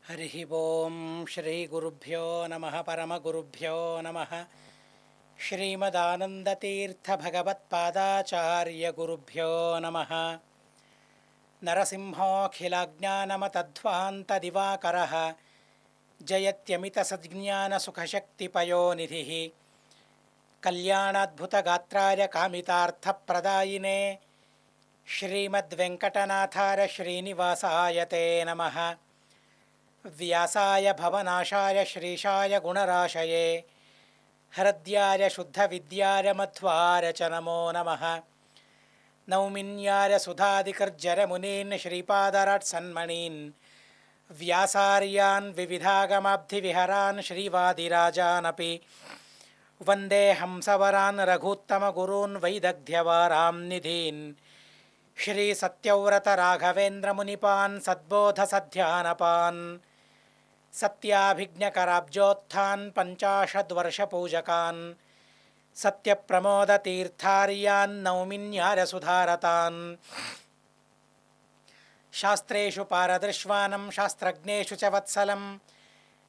హరి ఓం శ్రీ గురుభ్యో నమ పరమగురుభ్యో నమ శ్రీమదానందతీర్థ భగవత్పాదాచార్య గురుభ్యో నమ నరసింహోఖిలజ్ఞానమతధ్వాంత దివాకర జయత్యమిత సజ్ఞానసుఖశక్తిపయోనిధి కళ్యాణాద్భుతగాత్రాయ కామితార్థప్రదాయినే శ్రీమద్వెంకటనాథాయ శ్రీనివాసాయ తే నమః. వ్యాసాయ భవనాశాయ శ్రీశాయ గుణరాశయే హరద్యాయ శుద్ధవిద్యాయ మధ్వాయ చ నమో నమః. నౌమిన్యాయ సుధాదికర్జరమునీన్ శ్రీపాదరాట్సన్మణీన్ వ్యాసార్యాన్ వివిధాగమాబ్ధివిహరాన్ శ్రీవాదిరాజానపి వందే హంసవరాన్ రఘూత్తమగురూన్ వైదగ్ధ్యవారాం నిధీన్ శ్రీ సత్యవ్రత రాఘవేంద్రమునిపాన్ సద్బోధసధ్యానపాన్ సత్యాభిజ్ఞకరాబ్జోత్థాన్ పంచాశద్వర్షపూజకాన్ సత్యప్రమోదతీర్థార్యాన్ నౌమిన్యారసుధారతాన్ శాస్త్రేషు పారదృశ్వానం శాస్త్రజ్ఞేషు చ వత్సలం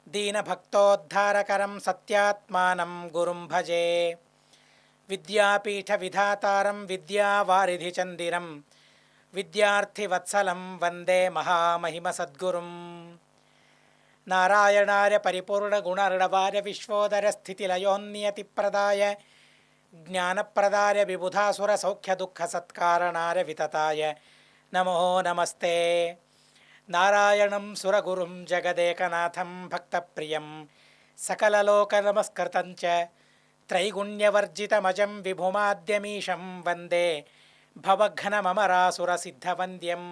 దీనభక్తోద్ధారకరం సత్యాత్మానం గురుం భజే. విద్యాపీఠ విధాతారం విద్యావారిధిచందిరం విద్యార్థివత్సలం వందే మహామహిమ సద్గురుం. నారాయణాయ పరిపూర్ణగుణర్ణవాయ విశ్వోదర స్థితిలయోన్నియతిప్రదాయ జ్ఞానప్రదాయ విబుధాసురసౌఖ్యదుఃఖసత్కారణాయ వితతాయ నమో నమస్తే. నారాయణం సురగురుం జగదేకనాథం భక్తప్రియం సకలలోకనమస్కృతం చ త్రైగుణ్యవర్జితమజం విభుమాద్యమీశం వందే భవఘ్నమమరాసురసిద్ధవంద్యం.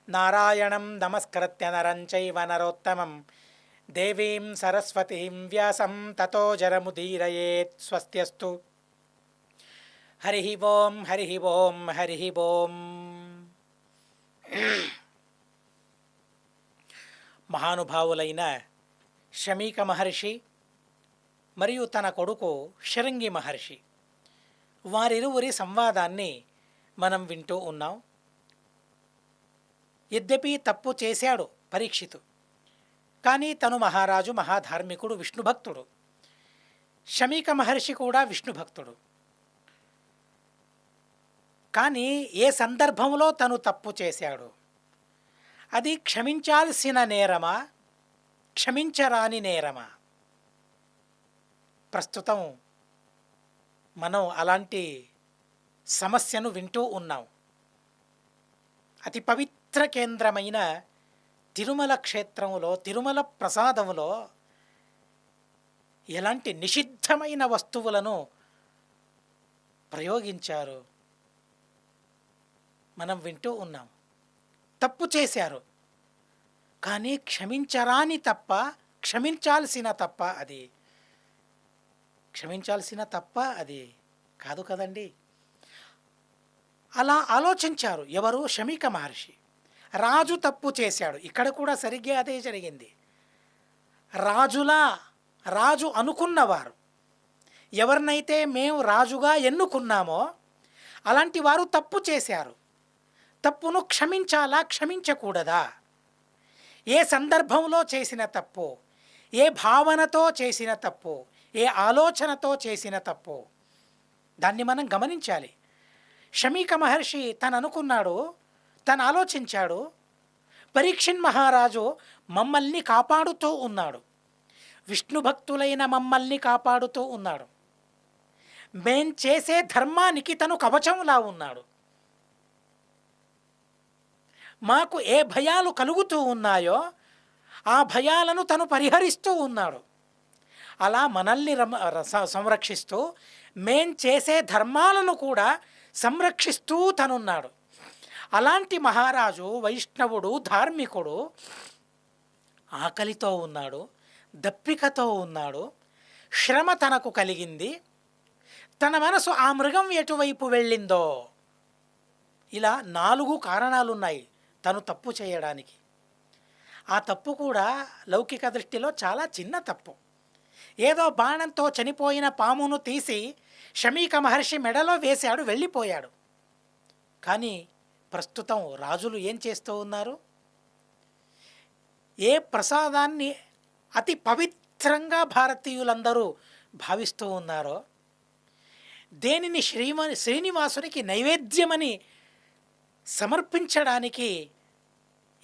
నారాయణం నమస్కృత్య నరం చైవ నరోత్తమం దేవీం సరస్వతీం వ్యాసం తతో జరముదీరయేత్. స్వస్త్యస్తు. హరి ఓం హరి ఓం హరి ఓం. మహానుభావులైన శమీక మహర్షి మరియు తన కొడుకు శరంగి మహర్షి వారిరువురి సంవాదాన్ని మనం వింటూ ఉన్నాం. యద్యపి తప్పు చేశాడు పరీక్షితు, కానీ తను మహారాజు, మహాధార్మికుడు, విష్ణుభక్తుడు. శమీక మహర్షి కూడా విష్ణుభక్తుడు. కానీ ఏ సందర్భంలో తను తప్పు చేశాడు, అది క్షమించాల్సిన నేరమా, క్షమించరాని నేరమా? ప్రస్తుతం మనం అలాంటి సమస్యను వింటూ ఉన్నాం. అతి పవిత్ర కేంద్రమైన తిరుమల క్షేత్రంలో, తిరుమల ప్రసాదంలో ఎలాంటి నిషిద్ధమైన వస్తువులను ప్రయోగించారు మనం వింటూ ఉన్నాం. తప్పు చేశారు, కానీ క్షమించరాని తప్ప, క్షమించాల్సిన తప్ప అది, క్షమించాల్సిన తప్ప అది కాదు కదండి. అలా ఆలోచించారు ఎవరు? శమీక మహర్షి. రాజు తప్పు చేశాడు, ఇక్కడ కూడా సరిగ్గా అదే జరిగింది. రాజు అనుకున్నవారు, ఎవరినైతే మేము రాజుగా ఎన్నుకున్నామో అలాంటి వారు తప్పు చేశారు. తప్పును క్షమించాలా, క్షమించకూడదా? ఏ సందర్భంలో చేసిన తప్పు, ఏ భావనతో చేసిన తప్పు, ఏ ఆలోచనతో చేసిన తప్పు, దాన్ని మనం గమనించాలి. శమీక మహర్షి తను అనుకున్నాడు, తను ఆలోచించాడు. పరీక్షిన్ మహారాజు మమ్మల్ని కాపాడుతూ ఉన్నాడు, విష్ణు భక్తులైన మమ్మల్ని కాపాడుతూ ఉన్నాడు. మేం చేసే ధర్మానికి తను కవచంలా ఉన్నాడు. మాకు ఏ భయాలు కలుగుతూ ఉన్నాయో ఆ భయాలను తను పరిహరిస్తూ ఉన్నాడు. అలా మనల్ని సంరక్షిస్తూ, మేం చేసే ధర్మాలను కూడా సంరక్షిస్తూ తనున్నాడు. అలాంటి మహారాజు వైష్ణవుడు, ధార్మికుడు ఆకలితో ఉన్నాడు, దప్పికతో ఉన్నాడు, శ్రమ తనకు కలిగింది. తన మనసు ఆ మృగం ఎటువైపు వెళ్ళిందో, ఇలా 4 కారణాలున్నాయి తను తప్పు చేయడానికి. ఆ తప్పు కూడా లౌకిక దృష్టిలో చాలా చిన్న తప్పు. ఏదో బాణంతో చనిపోయిన పామును తీసి శమీక మహర్షి మెడలో వేశాడు, వెళ్ళిపోయాడు. కానీ ప్రస్తుతం రాజులు ఏం చేస్తూ ఉన్నారు? ఏ ప్రసాదాన్ని అతి పవిత్రంగా భారతీయులందరూ భావిస్తూ ఉన్నారో, దేనిని శ్రీనివాసునికి నైవేద్యమని సమర్పించడానికి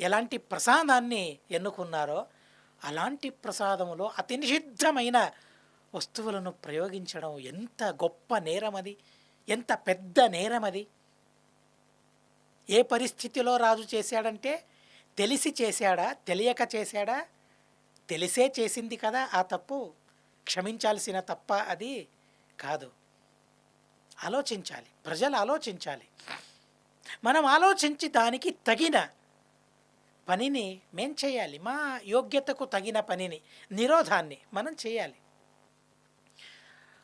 ఎలాంటి ప్రసాదాన్ని ఎన్నుకున్నారో, అలాంటి ప్రసాదంలో అతి నిషిద్ధమైన వస్తువులను ప్రయోగించడం ఎంత గొప్ప నేరమది, ఎంత పెద్ద నేరమది. ఏ పరిస్థితిలో రాజు చేశాడంటే, తెలిసి చేశాడా, తెలియక చేశాడా? తెలిసే చేసింది కదా ఆ తప్పు. క్షమించాల్సిన తప్ప అది కాదు. ఆలోచించాలి, ప్రజలు ఆలోచించాలి. మనం ఆలోచించి దానికి తగిన పనిని మేం చేయాలి. మా యోగ్యతకు తగిన పనిని, నిరోధాన్ని మనం చేయాలి.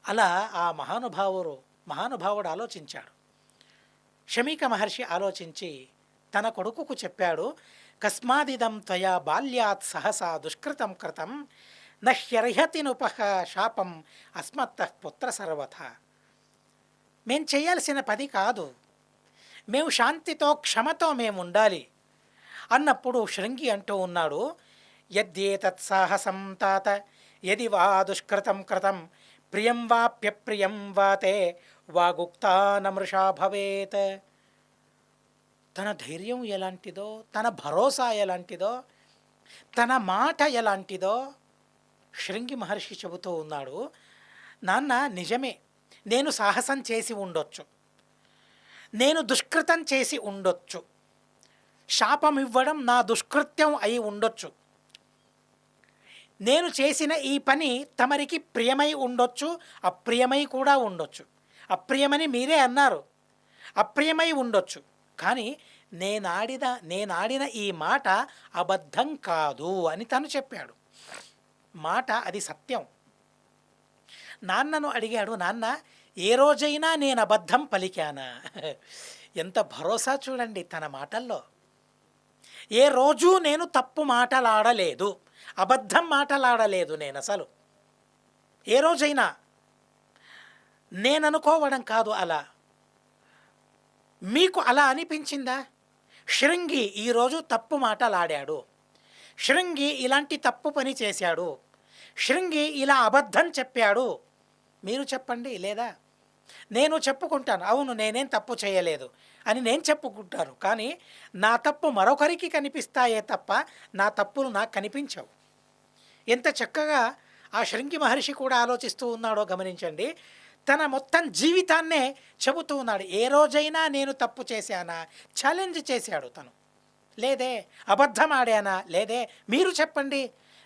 అలా ఆ మహానుభావుడు ఆలోచించాడు. శమీక మహర్షి ఆలోచించి తన కొడుకుకు చెప్పాడు, కస్మాదిదం త్వయా బాల్యాత్ సహసా దుష్కృతం కృతం నహ్యర్హతి నుపహ శాపం అస్మత్తః పుత్ర సర్వథ. మేం చేయాల్సిన పని కాదు, మేము శాంతితో క్షమతో మేము ఉండాలి అన్నప్పుడు శృంగి అంటూ ఉన్నాడు, యద్యేతత్ సాహసం తాత యది వా దుష్కృతం కృతం ప్రియం వాప్యప్రియం వాతే వాగుక్తా నమృషా భవేత్. తన ధైర్యం ఎలాంటిదో, తన భరోసా ఎలాంటిదో, తన మాట ఎలాంటిదో శృంగి మహర్షి చెబుతూ ఉన్నాడు. నాన్న, నిజమే, నేను సాహసం చేసి ఉండొచ్చు, నేను దుష్కృతం చేసి ఉండొచ్చు, శాపం ఇవ్వడం నా దుష్కృత్యం అయి ఉండొచ్చు, నేను చేసిన ఈ పని తమరికి ప్రియమై ఉండొచ్చు, అప్రియమై కూడా ఉండొచ్చు. అప్రియమని మీరే అన్నారు, అప్రియమై ఉండొచ్చు. కానీ నేనాడిన ఈ మాట అబద్ధం కాదు అని తను చెప్పాడు. మాట అది సత్యం. నాన్నను అడిగాడు, నాన్న, ఏ రోజైనా నేను అబద్ధం పలికానా? ఎంత భరోసా చూడండి తన మాటల్లో. ఏ రోజు నేను తప్పు మాటలాడలేదు, అబద్ధం మాటలాడలేదు నేను అసలు. ఏ రోజైనా నేననుకోవడం కాదు అలా. మీకు అలా అనిపించిందా? శృంగి ఈరోజు తప్పు మాటలాడాడు, శృంగి ఇలాంటి తప్పు పని చేశాడు, శృంగి ఇలా అబద్ధం చెప్పాడు, మీరు చెప్పండి. లేదా నేను చెప్పుకుంటాను, అవును నేనేం తప్పు చేయలేదు అని నేను చెప్పుకుంటాను. కానీ నా తప్పు మరొకరికి కనిపిస్తాయే తప్ప నా తప్పులు నాకు కనిపించవు. ఎంత చక్కగా ఆ శృంగి మహర్షి కూడా ఆలోచిస్తూ ఉన్నాడో గమనించండి. తన మొత్తం జీవితాన్నే చెబుతూ ఉన్నాడు. ఏ రోజైనా నేను తప్పు చేశానా? ఛాలెంజ్ చేశాడు తను. లేదే. అబద్ధం ఆడానా? లేదే. మీరు చెప్పండి.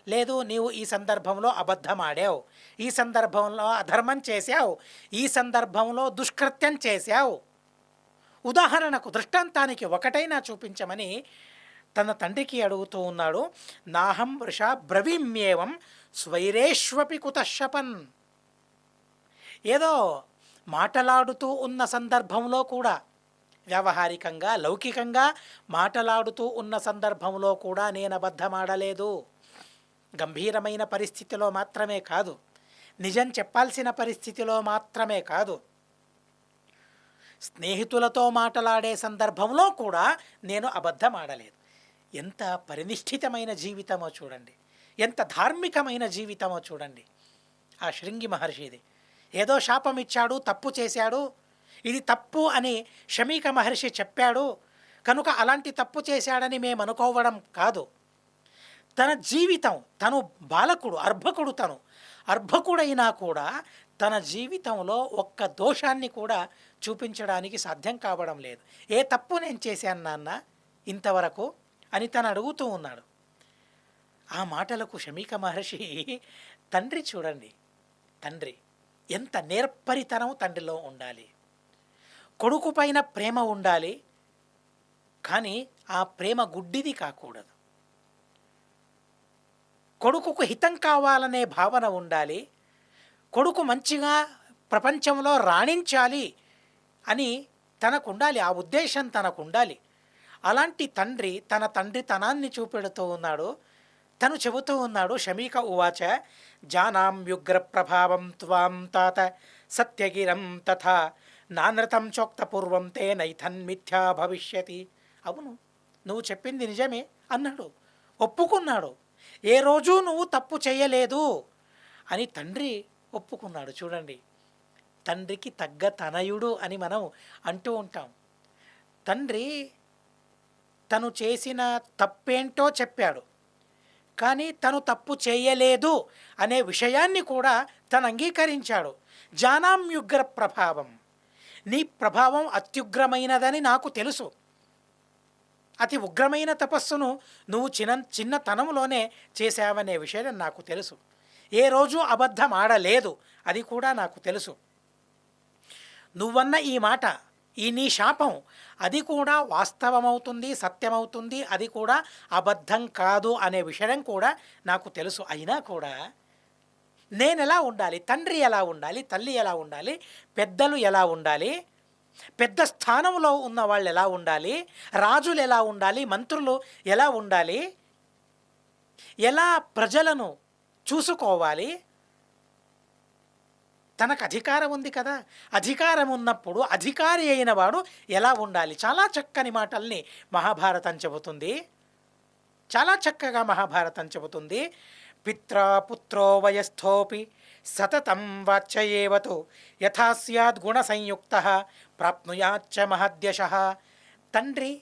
లేదు, నీవు ఈ సందర్భంలో అబద్ధం ఆడావు, ఈ సందర్భంలో అధర్మం చేశావు, ఈ సందర్భంలో దుష్కృత్యం చేశావు, ఉదాహరణకు దృష్టాంతానికి ఒకటైనా చూపించమని తన తండ్రికి అడుగుతూ ఉన్నాడు. నాహం వృషా బ్రవీమ్యేవం స్వైరేష్వపి కుతశపన్. ఏదో మాటలాడుతూ ఉన్న సందర్భంలో కూడా, వ్యావహారికంగా లౌకికంగా మాటలాడుతూ ఉన్న సందర్భంలో కూడా నేను అబద్ధమాడలేదు. గంభీరమైన పరిస్థితిలో మాత్రమే కాదు, నిజం చెప్పాల్సిన పరిస్థితిలో మాత్రమే కాదు, స్నేహితులతో మాట్లాడే సందర్భంలో కూడా నేను అబద్ధం ఆడలేదు. ఎంత పరినిష్ఠితమైన జీవితమో చూడండి, ఎంత ధార్మికమైన జీవితమో చూడండి ఆ శృంగి మహర్షిది. ఏదో శాపం ఇచ్చాడు, తప్పు చేశాడు, ఇది తప్పు అని శమీక మహర్షి చెప్పాడు కనుక అలాంటి తప్పు చేశాడని మేము అనుకోవడం కాదు. తన జీవితం, తను బాలకుడు, అర్భకుడు, తను అర్భకుడైనా కూడా తన జీవితంలో ఒక్క దోషాన్ని కూడా చూపించడానికి సాధ్యం కావడం లేదు. ఏ తప్పు నేను చేశాను నాన్న ఇంతవరకు అని తను అడుగుతూ ఉన్నాడు. ఆ మాటలకు శమీక మహర్షి తండ్రి చూడండి, తండ్రి ఎంత నేర్పరితనం తండ్రిలో ఉండాలి. కొడుకు పైన ప్రేమ ఉండాలి, కానీ ఆ ప్రేమ గుడ్డిది కాకూడదు. కొడుకుకు హితం కావాలనే భావన ఉండాలి, కొడుకు మంచిగా ప్రపంచంలో రాణించాలి అని తనకు ఉండాలి, ఆ ఉద్దేశం తనకు ఉండాలి. అలాంటి తండ్రి తన తండ్రితనాన్ని చూపెడుతూ ఉన్నాడు. తను చెబుతూ ఉన్నాడు, శమీక ఉవాచ జానామ్యుగ్ర ప్రభావం త్వాం తాత సత్యగిరం తథా నానృతం చోక్తపూర్వం తే నైథన్ మిథ్యా భవిష్యతి. అవును, నువ్వు చెప్పింది నిజమే అన్నాడు. ఒప్పుకున్నాడు. ఏ రోజు నువ్వు తప్పు చేయలేదు అని తండ్రి ఒప్పుకున్నాడు. చూడండి, తండ్రికి తగ్గ తనయుడు అని మనం అంటూ ఉంటాం. తండ్రి తను చేసిన తప్పేంటో చెప్పాడు, కానీ తను తప్పు చేయలేదు అనే విషయాన్ని కూడా తను అంగీకరించాడు. జానామ్యుగ్ర ప్రభావం, నీ ప్రభావం అత్యుగ్రమైనదని నాకు తెలుసు. అతి ఉగ్రమైన తపస్సును నువ్వు చిన్నతనంలోనే చేశావనే విషయం నాకు తెలుసు. ఏ రోజు అబద్ధం ఆడలేదు, అది కూడా నాకు తెలుసు. నువ్వన్న ఈ మాట, ఈ నీ శాపం, అది కూడా వాస్తవమవుతుంది, సత్యమవుతుంది, అది కూడా అబద్ధం కాదు అనే విషయం కూడా నాకు తెలుసు. అయినా కూడా నేను ఎలా ఉండాలి, తండ్రి ఎలా ఉండాలి, తల్లి ఎలా ఉండాలి, పెద్దలు ఎలా ఉండాలి, పెద్ద స్థానంలో ఉన్న వాళ్ళు ఎలా ఉండాలి, రాజులు ఎలా ఉండాలి, మంత్రులు ఎలా ఉండాలి, ఎలా ప్రజలను చూసుకోవాలి, తనకు అధికారం ఉంది కదా, అధికారం ఉన్నప్పుడు అధికారి అయిన వాడు ఎలా ఉండాలి. చాలా చక్కని మాటల్ని మహాభారతం చెబుతుంది. చాలా చక్కగా మహాభారతం చెబుతుంది. పిత్రా పుత్రో వయస్థోపి సతతం వాచ్యయేవతు యథా స్యాద్ గుణ సంయుక్త ప్రాప్నుయాచ్చ మహద్యశః. తండ్రి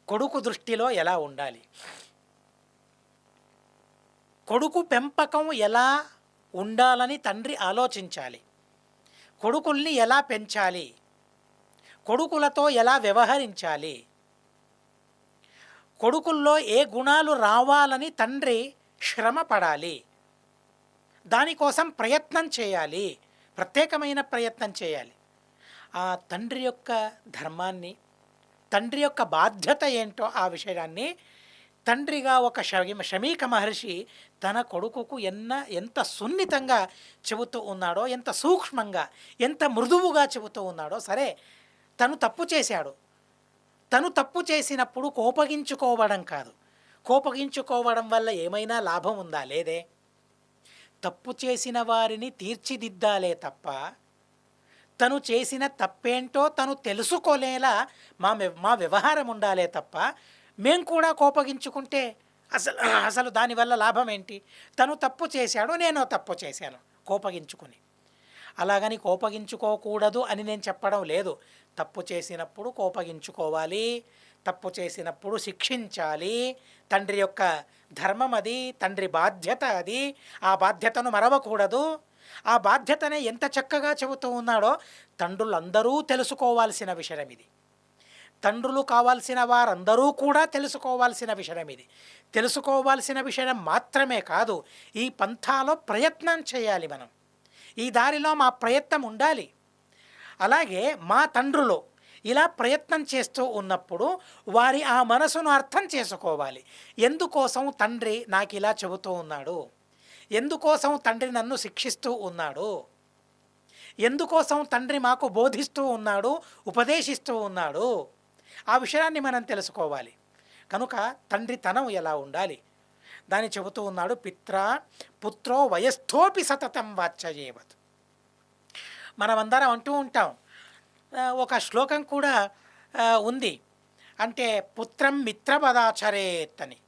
కొడుకు దృష్టిలో ఎలా ఉండాలి, కొడుకు పెంపకం ఎలా ఉండాలని తండ్రి ఆలోచించాలి. కొడుకుల్ని ఎలా పెంచాలి, కొడుకులతో ఎలా వ్యవహరించాలి, కొడుకుల్లో ఏ గుణాలు రావాలని తండ్రి శ్రమ పడాలి, దానికోసం ప్రయత్నం చేయాలి, ప్రత్యేకమైన ప్రయత్నం చేయాలి. ఆ తండ్రి యొక్క ధర్మాన్ని, తండ్రి యొక్క బాధ్యత ఏంటో ఆ విషయాన్ని తండ్రిగా ఒక శమీక మహర్షి తన కొడుకుకు ఎంత సున్నితంగా చెబుతూ ఉన్నాడో, ఎంత సూక్ష్మంగా, ఎంత మృదువుగా చెబుతూ ఉన్నాడో. సరే, తను తప్పు చేశాడు. తను తప్పు చేసినప్పుడు కోపగించుకోవడం కాదు. కోపగించుకోవడం వల్ల ఏమైనా లాభం ఉందా? లేదే. తప్పు చేసిన వారిని తీర్చిదిద్దాలే తప్ప, తను చేసిన తప్పేంటో తను తెలుసుకోలేలా మా వ్యవహారం ఉండాలే తప్ప, మేము కూడా కోపగించుకుంటే అసలు దానివల్ల లాభం ఏంటి? తను తప్పు చేశాడు, నేను తప్పు చేశాను కోపగించుకుని. అలాగని కోపగించుకోకూడదు అని నేను చెప్పడం లేదు. తప్పు చేసినప్పుడు కోపగించుకోవాలి, తప్పు చేసినప్పుడు శిక్షించాలి. తండ్రి యొక్క ధర్మం అది, తండ్రి బాధ్యత అది. ఆ బాధ్యతను మరవకూడదు. ఆ బాధ్యతనే ఎంత చక్కగా చెబుతూ ఉన్నాడో తండ్రులందరూ తెలుసుకోవాల్సిన విషయం ఇది. తండ్రులు కావాల్సిన వారందరూ కూడా తెలుసుకోవాల్సిన విషయం ఇది. తెలుసుకోవాల్సిన విషయం మాత్రమే కాదు, ఈ పంథాలో ప్రయత్నం చేయాలి మనం. ఈ దారిలో మా ప్రయత్నం ఉండాలి. అలాగే మా తండ్రులు ఇలా ప్రయత్నం చేస్తూ ఉన్నప్పుడు వారి ఆ మనసును అర్థం చేసుకోవాలి. ఎందుకోసం తండ్రి నాకు ఇలా చెబుతూ ఉన్నాడు, ఎందుకోసం తండ్రి నన్ను శిక్షిస్తూ ఉన్నాడు, ఎందుకోసం తండ్రి మాకు బోధిస్తూ ఉన్నాడు, ఉపదేశిస్తూ ఉన్నాడు, ఆ విషయాన్ని మనం తెలుసుకోవాలి. కనుక తండ్రితనం ఎలా ఉండాలి దాన్ని చెబుతూ ఉన్నాడు. పుత్రో వయస్థోపి సతతం వాచ్యయేవత్. మనమందరం అంటూ ఉంటాం, ఒక శ్లోకం కూడా ఉంది, అంటే పుత్రం మిత్రపదాచరేత్ అని.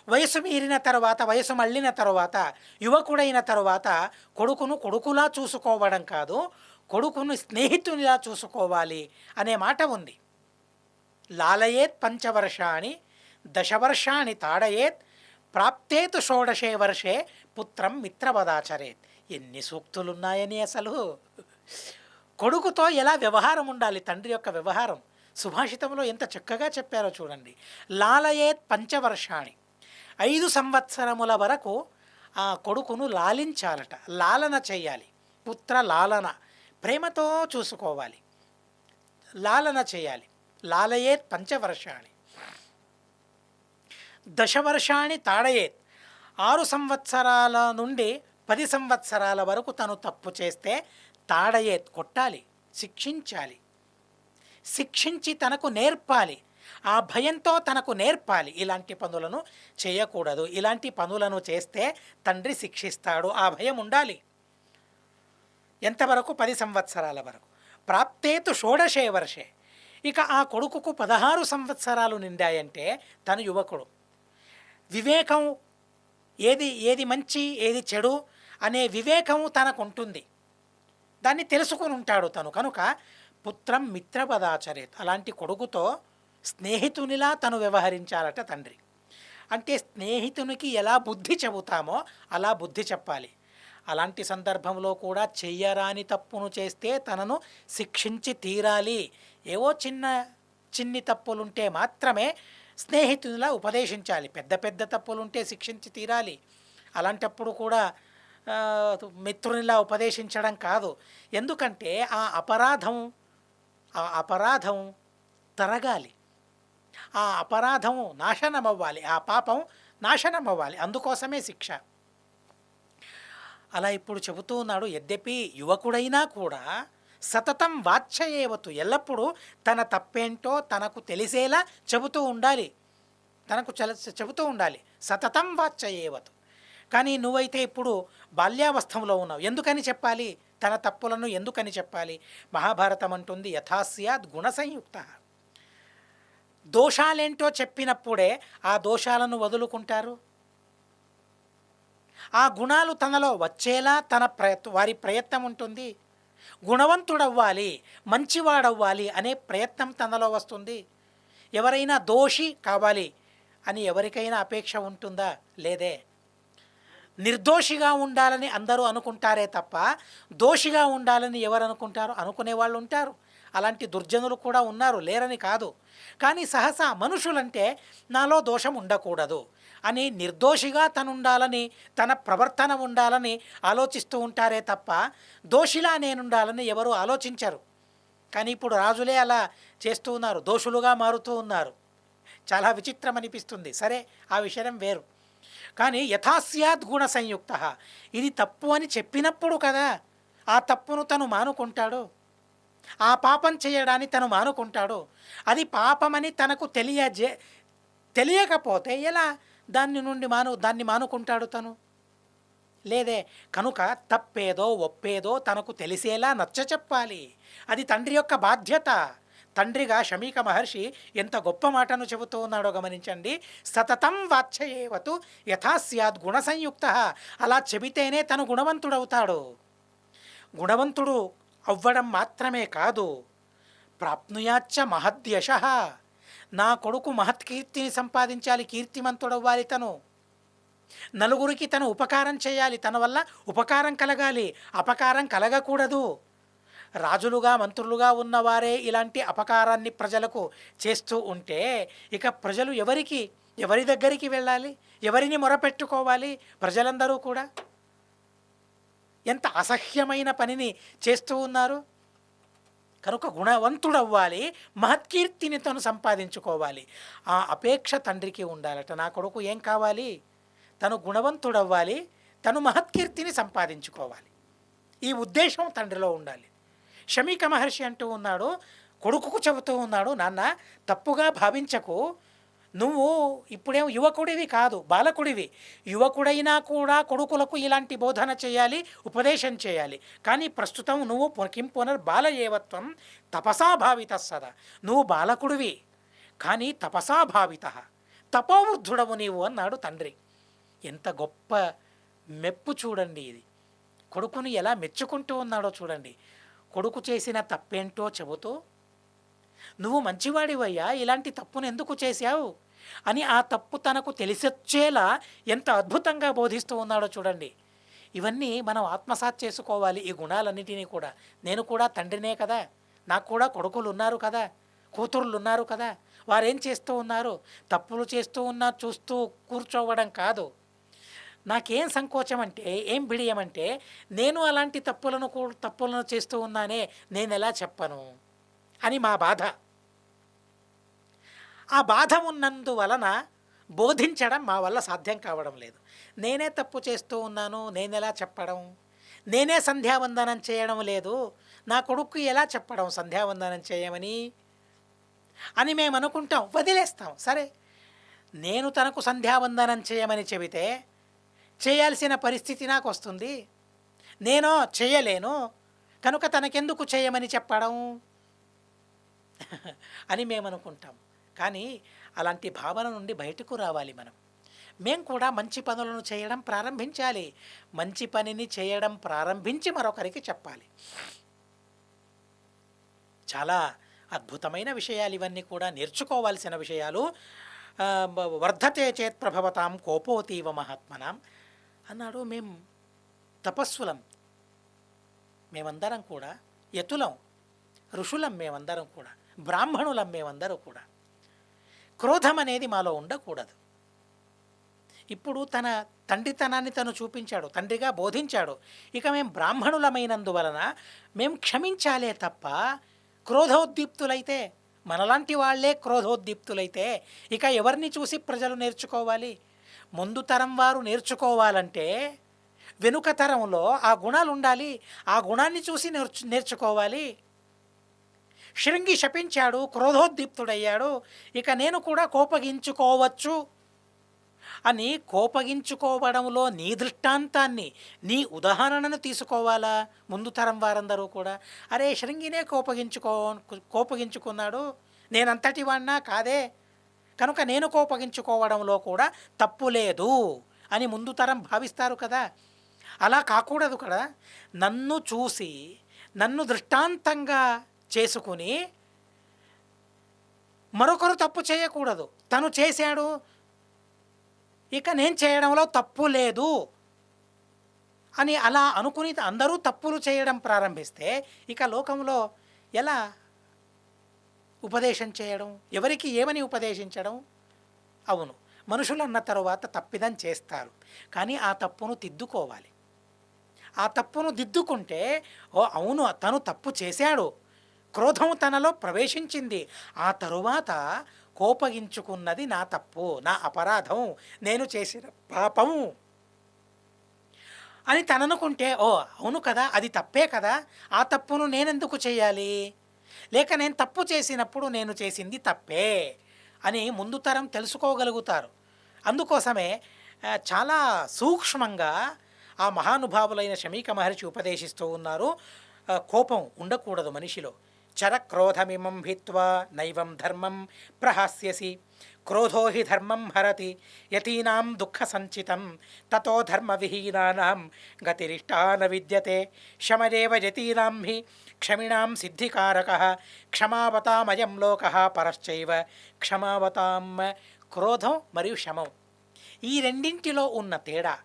వయసు మీరిన తర్వాత, వయసు మళ్ళిన తర్వాత, యువకుడైన తర్వాత కొడుకును కొడుకులా చూసుకోవడం కాదు, కొడుకును స్నేహితునిలా చూసుకోవాలి అనే మాట ఉంది. లాలయేత్ పంచవర్షాణి దశవర్షాణి తాడయేత్ ప్రాప్తేతు షోడశే వర్షే పుత్రం మిత్రవదాచరేత్. ఎన్ని సూక్తులున్నాయని అసలు. కొడుకుతో ఎలా వ్యవహారం ఉండాలి, తండ్రి యొక్క వ్యవహారం సుభాషితంలో ఎంత చక్కగా చెప్పారో చూడండి. లాలయేత్ పంచవర్షాణి, 5 సంవత్సరముల వరకు ఆ కొడుకును లాలించాలట, లాలన చేయాలి. పుత్ర లాలన, ప్రేమతో చూసుకోవాలి, లాలన చేయాలి. లాలయేత్ పంచవర్షాణి దశవర్షాణి తాడయేత్. 6 సంవత్సరాల నుండి 10 సంవత్సరాల వరకు తను తప్పు చేస్తే తాడయేత్, కొట్టాలి, శిక్షించాలి. శిక్షించి తనకు నేర్పాలి, ఆ భయంతో తనకు నేర్పాలి. ఇలాంటి పనులను చేయకూడదు, ఇలాంటి పనులను చేస్తే తండ్రి శిక్షిస్తాడు, ఆ భయం ఉండాలి. ఎంతవరకు? 10 సంవత్సరాల వరకు. ప్రాప్తేతు షోడశే వర్షే. ఇక ఆ కొడుకుకు 16 సంవత్సరాలు నిండాయంటే తను యువకుడు. వివేకం, ఏది ఏది మంచి ఏది చెడు అనే వివేకం తనకు ఉంటుంది. దాన్ని తెలుసుకొని ఉంటాడు తను. కనుక పుత్రం మిత్రపదాచరేత్, అలాంటి కొడుకుతో స్నేహితునిలా తను వ్యవహరించాలట తండ్రి. అంటే స్నేహితునికి ఎలా బుద్ధి చెబుతామో అలా బుద్ధి చెప్పాలి. అలాంటి సందర్భంలో కూడా చెయ్యరాని తప్పును చేస్తే తనను శిక్షించి తీరాలి. ఏవో చిన్ని తప్పులుంటే మాత్రమే స్నేహితునిలా ఉపదేశించాలి. పెద్ద పెద్ద తప్పులుంటే శిక్షించి తీరాలి. అలాంటప్పుడు కూడా ఆ, మిత్రునిలా ఉపదేశించడం కాదు. ఎందుకంటే ఆ అపరాధం తరగాలి, ఆ అపరాధం నాశనమవ్వాలి, ఆ పాపం నాశనమవ్వాలి. అందుకోసమే శిక్ష. అలా ఇప్పుడు చెబుతూ ఉన్నాడు. యద్యపి యువకుడైనా కూడా సతతం వాచ్యయేవతు, ఎల్లప్పుడూ తన తప్పేంటో తనకు తెలిసేలా చెబుతూ ఉండాలి, చెబుతూ ఉండాలి. సతతం వాచ్యయేవతు. కానీ నువ్వైతే ఇప్పుడు బాల్యావస్థంలో ఉన్నావు, ఎందుకని చెప్పాలి? తన తప్పులను ఎందుకని చెప్పాలి? మహాభారతం అంటుంది యథాస్యాద్ గుణ సంయుక్త. దోషాలేంటో చెప్పినప్పుడే ఆ దోషాలను వదులుకుంటారు. ఆ గుణాలు తనలో వచ్చేలా వారి ప్రయత్నం ఉంటుంది. గుణవంతుడవ్వాలి, మంచివాడవ్వాలి అనే ప్రయత్నం తనలో వస్తుంది. ఎవరైనా దోషి కావాలి అని ఎవరికైనా అపేక్ష ఉంటుందా? లేదే. నిర్దోషిగా ఉండాలని అందరూ అనుకుంటారే తప్ప దోషిగా ఉండాలని ఎవరు అనుకుంటారు? అనుకునే వాళ్ళు ఉంటారు. అలాంటి దుర్జనులు కూడా ఉన్నారు, లేరని కాదు. కానీ సహసా మనుషులంటే నాలో దోషం ఉండకూడదు అని నిర్దోషిగా తనుండాలని, తన ప్రవర్తన ఉండాలని ఆలోచిస్తూ ఉంటారే తప్ప దోషిలా నేనుండాలని ఎవరు ఆలోచించరు. కానీ ఇప్పుడు రాజులే అలా చేస్తూ ఉన్నారు, దోషులుగా మారుతూ ఉన్నారు. చాలా విచిత్రం అనిపిస్తుంది. సరే, ఆ విషయం వేరు. కానీ యథాస్యాద్ గుణ సంయుక్త, ఇది తప్పు అని చెప్పినప్పుడు కదా ఆ తప్పును తను మానుకుంటాడు, ఆ పాపం చేయడాన్ని తను మానుకుంటాడు. అది పాపమని తనకు తెలియకపోతే ఎలా దాన్ని మానుకుంటాడు తను? లేదే. కనుక తప్పేదో ఒప్పేదో తనకు తెలిసేలా నచ్చ చెప్పాలి. అది తండ్రి యొక్క బాధ్యత. తండ్రిగా శమీక మహర్షి ఎంత గొప్ప మాటను చెబుతూ ఉన్నాడో గమనించండి. సతతం వాచ్యయేవతు యథా స్యాద్ గుణ సంయుక్త. అలా చెబితేనే తను గుణవంతుడవుతాడు. గుణవంతుడు అవ్వడం మాత్రమే కాదు, ప్రాప్నుయాచ్చ మహద్యశ. నా కొడుకు మహత్కీర్తిని సంపాదించాలి, కీర్తిమంతుడవ్వాలి. తను నలుగురికి తను ఉపకారం చేయాలి, తన వల్ల ఉపకారం కలగాలి, అపకారం కలగకూడదు. రాజులుగా మంత్రులుగా ఉన్నవారే ఇలాంటి అపకారాన్ని ప్రజలకు చేస్తూ ఉంటే ఇక ప్రజలు ఎవరి దగ్గరికి వెళ్ళాలి? ఎవరిని మొరపెట్టుకోవాలి? ప్రజలందరూ కూడా ఎంత అసహ్యమైన పనిని చేస్తూ ఉన్నారు. కనుక గుణవంతుడవ్వాలి, మహత్కీర్తిని తను సంపాదించుకోవాలి. ఆ అపేక్ష తండ్రికి ఉండాలట. నా కొడుకు ఏం కావాలి? తను గుణవంతుడవ్వాలి, తను మహత్కీర్తిని సంపాదించుకోవాలి. ఈ ఉద్దేశం తండ్రిలో ఉండాలి. శమీక మహర్షి అంటూ ఉన్నాడు, కొడుకుకు చెబుతూ ఉన్నాడు, నాన్న తప్పుగా భావించకు, నువ్వు ఇప్పుడేం యువకుడివి కాదు, బాలకుడివి. యువకుడైనా కూడా కొడుకులకు ఇలాంటి బోధన చేయాలి, ఉపదేశం చేయాలి. కానీ ప్రస్తుతం నువ్వు బాలయేవత్వం తపసాభావిత సదా. నువ్వు బాలకుడివి కానీ తపసాభావిత, తపోవృద్ధుడవు నీవు అన్నాడు తండ్రి. ఎంత గొప్ప మెప్పు చూడండి. ఇది కొడుకుని ఎలా మెచ్చుకుంటూ ఉన్నాడో చూడండి. కొడుకు చేసిన తప్పేంటో చెబుతూ, నువ్వు మంచివాడివయ్యా, ఇలాంటి తప్పును ఎందుకు చేశావు అని ఆ తప్పు తనకు తెలిసొచ్చేలా ఎంత అద్భుతంగా బోధిస్తూ ఉన్నాడో చూడండి. ఇవన్నీ మనం ఆత్మసాత్ చేసుకోవాలి, ఈ గుణాలన్నిటినీ కూడా. నేను కూడా తండ్రినే కదా, నాకు కూడా కొడుకులు ఉన్నారు కదా, కూతుర్లు ఉన్నారు కదా. వారేం చేస్తూ ఉన్నారు? తప్పులు చేస్తూ చూస్తూ కూర్చోవడం కాదు. నాకేం సంకోచం అంటే, ఏం బిడియమంటే, నేను అలాంటి తప్పులను చేస్తూ ఉన్నానే, నేను ఎలా చెప్పను అని మా బాధ. ఆ బాధ ఉన్నందువలన బోధించడం మా వల్ల సాధ్యం కావడం లేదు. నేనే తప్పు చేస్తూ ఉన్నాను, నేనెలా చెప్పడం? నేనే సంధ్యావందనం చేయడం లేదు, నా కొడుకు ఎలా చెప్పడం సంధ్యావందనం చేయమని అని మేము అనుకుంటాం, వదిలేస్తాం. సరే, నేను తనకు సంధ్యావందనం చేయమని చెబితే చేయాల్సిన పరిస్థితి నాకు వస్తుంది, నేను చేయలేను, కనుక తనకెందుకు చేయమని చెప్పడం అని మేము అనుకుంటాం. కానీ అలాంటి భావన నుండి బయటకు రావాలి మనం. మేము కూడా మంచి పనులను చేయడం ప్రారంభించాలి. మంచి పనిని చేయడం ప్రారంభించి మరొకరికి చెప్పాలి. చాలా అద్భుతమైన విషయాలు ఇవన్నీ కూడా, నేర్చుకోవాల్సిన విషయాలు. వర్ధతే చేత్ ప్రభవతాం కోపోతీవ మహాత్మనాం అన్నాడు. మేము తపస్సులం, మేమందరం కూడా యతులం, ఋషులం మేమందరం కూడా, బ్రాహ్మణులం మేమందరూ కూడా. క్రోధం అనేది మాలో ఉండకూడదు. ఇప్పుడు తన తండ్రితనాన్ని తను చూపించాడు, తండ్రిగా బోధించాడు. ఇక మేము బ్రాహ్మణులమైనందువలన మేము క్షమించాలే తప్ప, క్రోధోద్దీప్తులైతే, మనలాంటి వాళ్లే క్రోధోద్దీప్తులైతే ఇక ఎవరిని చూసి ప్రజలు నేర్చుకోవాలి? ముందు తరం వారు నేర్చుకోవాలంటే వెనుక తరంలో ఆ గుణాలు ఉండాలి. ఆ గుణాన్ని చూసి నేర్చుకోవాలి. శృంగి శపించాడు, క్రోధోద్దీప్తుడయ్యాడు, ఇక నేను కూడా కోపగించుకోవచ్చు అని కోపగించుకోవడంలో నీ దృష్టాంతాన్ని, నీ ఉదాహరణను తీసుకోవాలా ముందు తరం వారందరూ కూడా? అరే శృంగినే కోపగించుకున్నాడు, నేనంతటి వాడినా కాదే, కనుక నేను కోపగించుకోవడంలో కూడా తప్పు లేదు అని ముందు తరం భావిస్తారు కదా. అలా కాకూడదు కదా. నన్ను చూసి, నన్ను దృష్టాంతంగా చేసుకుని మరొకరు తప్పు చేయకూడదు. తను చేశాడు, ఇక నేను చేయడంలో తప్పు లేదు అని అలా అనుకుని అందరూ తప్పులు చేయడం ప్రారంభిస్తే ఇక లోకంలో ఎలా ఉపదేశం చేయడం? ఎవరికి ఏమని ఉపదేశించడం? అవును, మనుషులు అన్న తరువాత తప్పిదం చేస్తారు, కానీ ఆ తప్పును దిద్దుకోవాలి. ఆ తప్పును దిద్దుకుంటే, ఓ అవును తను తప్పు చేశాడు, క్రోధం తనలో ప్రవేశించింది, ఆ తరువాత కోపగించుకున్నది నా తప్పు, నా అపరాధం, నేను చేసిన పాపము అని తననుకుంటే, ఓ అవును కదా, అది తప్పే కదా, ఆ తప్పును నేనెందుకు చేయాలి, లేక నేను తప్పు చేసినప్పుడు నేను చేసింది తప్పే అని ముందు తరం తెలుసుకోగలుగుతారు. అందుకోసమే చాలా సూక్ష్మంగా ఆ మహానుభావులైన శమీక మహర్షి ఉపదేశిస్తూ ఉన్నారు. కోపం ఉండకూడదు మనిషిలో. చరక్రోధమిమం హిత్వా నైవం ధర్మం ప్రహాస్యసి, క్రోధో హి ధర్మం హరతి యతీనాం దుఃఖ సంచితం, తతో ధర్మ విహీనానాం గతిరిష్టాన విద్యతే, శమదేవ యతీనాం హి క్షమిణాం సిద్ధికారకః, క్షమావతామయం లోకః పరశ్చైవ క్షమావతాం. క్రోధం మరియు శమం, ఈ రెండింటిలో ఉన్న తేడా,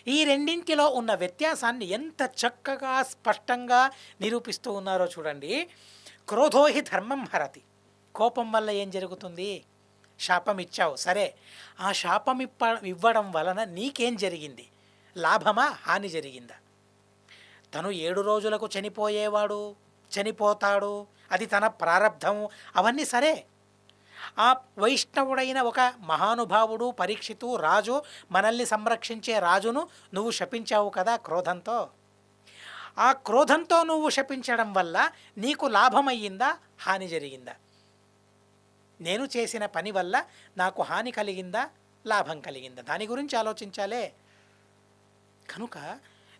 ఈ రెండింటిలో ఉన్న వ్యత్యాసాన్ని ఎంత చక్కగా స్పష్టంగా నిరూపిస్తూ ఉన్నారో చూడండి. క్రోధోహి ధర్మం హరతి, కోపం వల్ల ఏం జరుగుతుంది? శాపం ఇచ్చావు, సరే, ఆ శాపం ఇవ్వడం వలన నీకేం జరిగింది? లాభమా, హాని జరిగిందా? తను 7 రోజులకు చనిపోయేవాడు, చనిపోతాడు, అది తన ప్రారబ్ధం, అవన్నీ సరే. ఆ వైష్ణవుడైన ఒక మహానుభావుడు పరీక్షితు రాజు, మనల్ని సంరక్షించే రాజును నువ్వు శపించావు కదా క్రోధంతో. ఆ క్రోధంతో నువ్వు శపించడం వల్ల నీకు లాభమయ్యిందా, హాని జరిగిందా? నేను చేసిన పని వల్ల నాకు హాని కలిగిందా, లాభం కలిగిందా? దాని గురించి ఆలోచించాలే. కనుక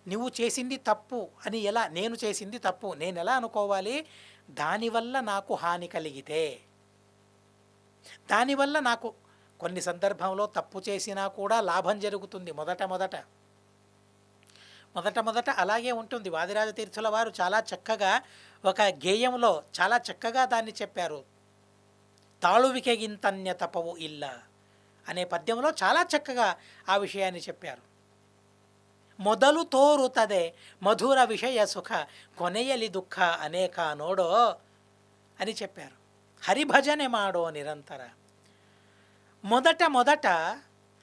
నువ్వు చేసింది తప్పు అని ఎలా, నేను చేసింది తప్పు నేను ఎలా అనుకోవాలి? దానివల్ల నాకు హాని కలిగితే, దానివల్ల నాకు కొన్ని సందర్భంలో తప్పు చేసినా కూడా లాభం జరుగుతుంది. మొదట అలాగే ఉంటుంది. వాదిరాజ తీర్థుల వారు చాలా చక్కగా ఒక గేయంలో చాలా చక్కగా దాన్ని చెప్పారు. తాళువికెగింతన్య తపవు ఇల్ల అనే పద్యంలో చాలా చక్కగా ఆ విషయాన్ని చెప్పారు. మొదలు తోరుతదే మధుర విషయ సుఖ కొನೆಯಲಿ దుఃఖ అనేక నోడో అని చెప్పారు. హరిభజనే మాడో నిరంతర. మొదట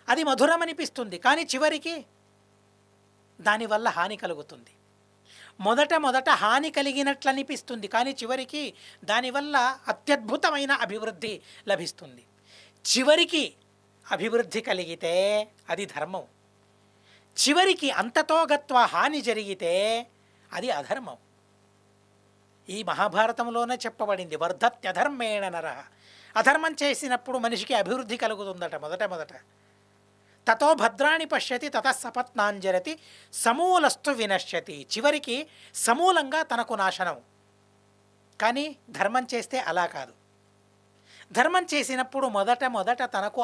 అది మధురమనిపిస్తుంది, కానీ చివరికి దానివల్ల హాని కలుగుతుంది. మొదట హాని కలిగినట్లు అనిపిస్తుంది, కానీ చివరికి దానివల్ల అత్యద్భుతమైన అభివృద్ధి లభిస్తుంది. చివరికి అభివృద్ధి కలిగితే అది ధర్మం, చివరికి అంతతో గత్వా హాని జరిగితే అది అధర్మం. ఈ మహాభారతంలోనే చెప్పబడింది, వర్ధత్యధర్మేణ నరః. అధర్మం చేసినప్పుడు మనిషికి అభివృద్ధి కలుగుతుందట మొదట. తతో భద్రాణి పశ్యతి తతః సపత్నాంజరతి సమూలస్తు వినశ్యతి. చివరికి సమూలంగా తనకు నాశనం. కానీ ధర్మం చేస్తే అలా కాదు. ధర్మం చేసినప్పుడు మొదట తనకు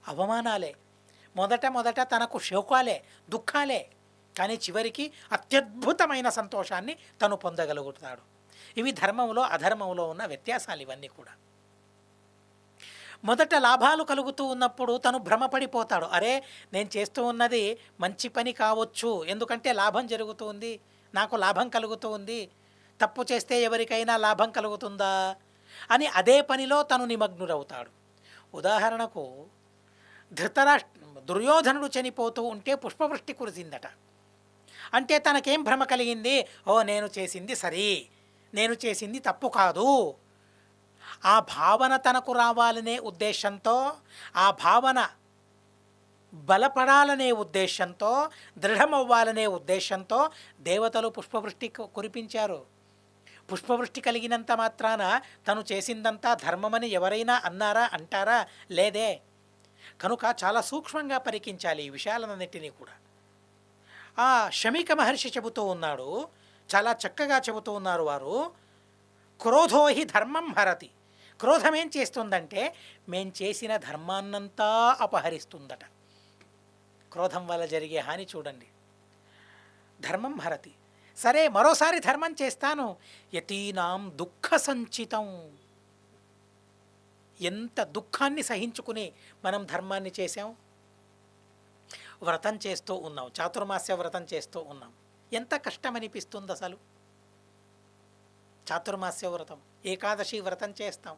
అవమానాలే, మొదట మొదట తనకు శోకాలే, దుఃఖాలే, కానీ చివరికి అత్యద్భుతమైన సంతోషాన్ని తను పొందగలుగుతాడు. ఇవి ధర్మంలో అధర్మంలో ఉన్న వ్యత్యాసాలు ఇవన్నీ కూడా. మొదట లాభాలు కలుగుతూ ఉన్నప్పుడు తను భ్రమపడిపోతాడు. అరే, నేను చేస్తూ ఉన్నది మంచి పని కావచ్చు, ఎందుకంటే లాభం జరుగుతుంది, నాకు లాభం కలుగుతూ ఉంది, తప్పు చేస్తే ఎవరికైనా లాభం కలుగుతుందా అని అదే పనిలో తను నిమగ్నుడవుతాడు. ఉదాహరణకు దుర్యోధనుడు చనిపోతూ ఉంటే పుష్పవృష్టి కురిసిందట. అంటే తనకేం భ్రమ కలిగింది? ఓ, నేను చేసింది సరి, నేను చేసింది తప్పు కాదు. ఆ భావన తనకు రావాలనే ఉద్దేశంతో, ఆ భావన బలపడాలనే ఉద్దేశంతో, దృఢమవ్వాలనే ఉద్దేశంతో దేవతలు పుష్పవృష్టి కురిపించారు. పుష్పవృష్టి కలిగినంత మాత్రాన తను చేసిందంతా ధర్మమని ఎవరైనా అన్నారా, అంటారా? లేదే. కనుక చాలా సూక్ష్మంగా పరికించాలి ఈ విషయాలన్నింటినీ కూడా. ఆ శమీక మహర్షి చెబుతూ ఉన్నాడు, చాలా చక్కగా చెబుతూ ఉన్నారు వారు. క్రోధోహి ధర్మం హరతి. క్రోధం ఏం చేస్తుందంటే మేం చేసిన ధర్మాన్నంతా అపహరిస్తుందట. క్రోధం వల్ల జరిగే హాని చూడండి. ధర్మం హరతి. సరే, మరోసారి ధర్మం చేస్తాను. యతీనాం దుఃఖ సంచితం. ఎంత దుఃఖాన్ని సహించుకుని మనం ధర్మాన్ని చేశాం. వ్రతం చేస్తూ ఉన్నాం, చాతుర్మాస్య వ్రతం చేస్తూ ఉన్నాం. ఎంత కష్టం అనిపిస్తుంది అసలు. చాతుర్మాస్య వ్రతం, ఏకాదశి వ్రతం చేస్తాం,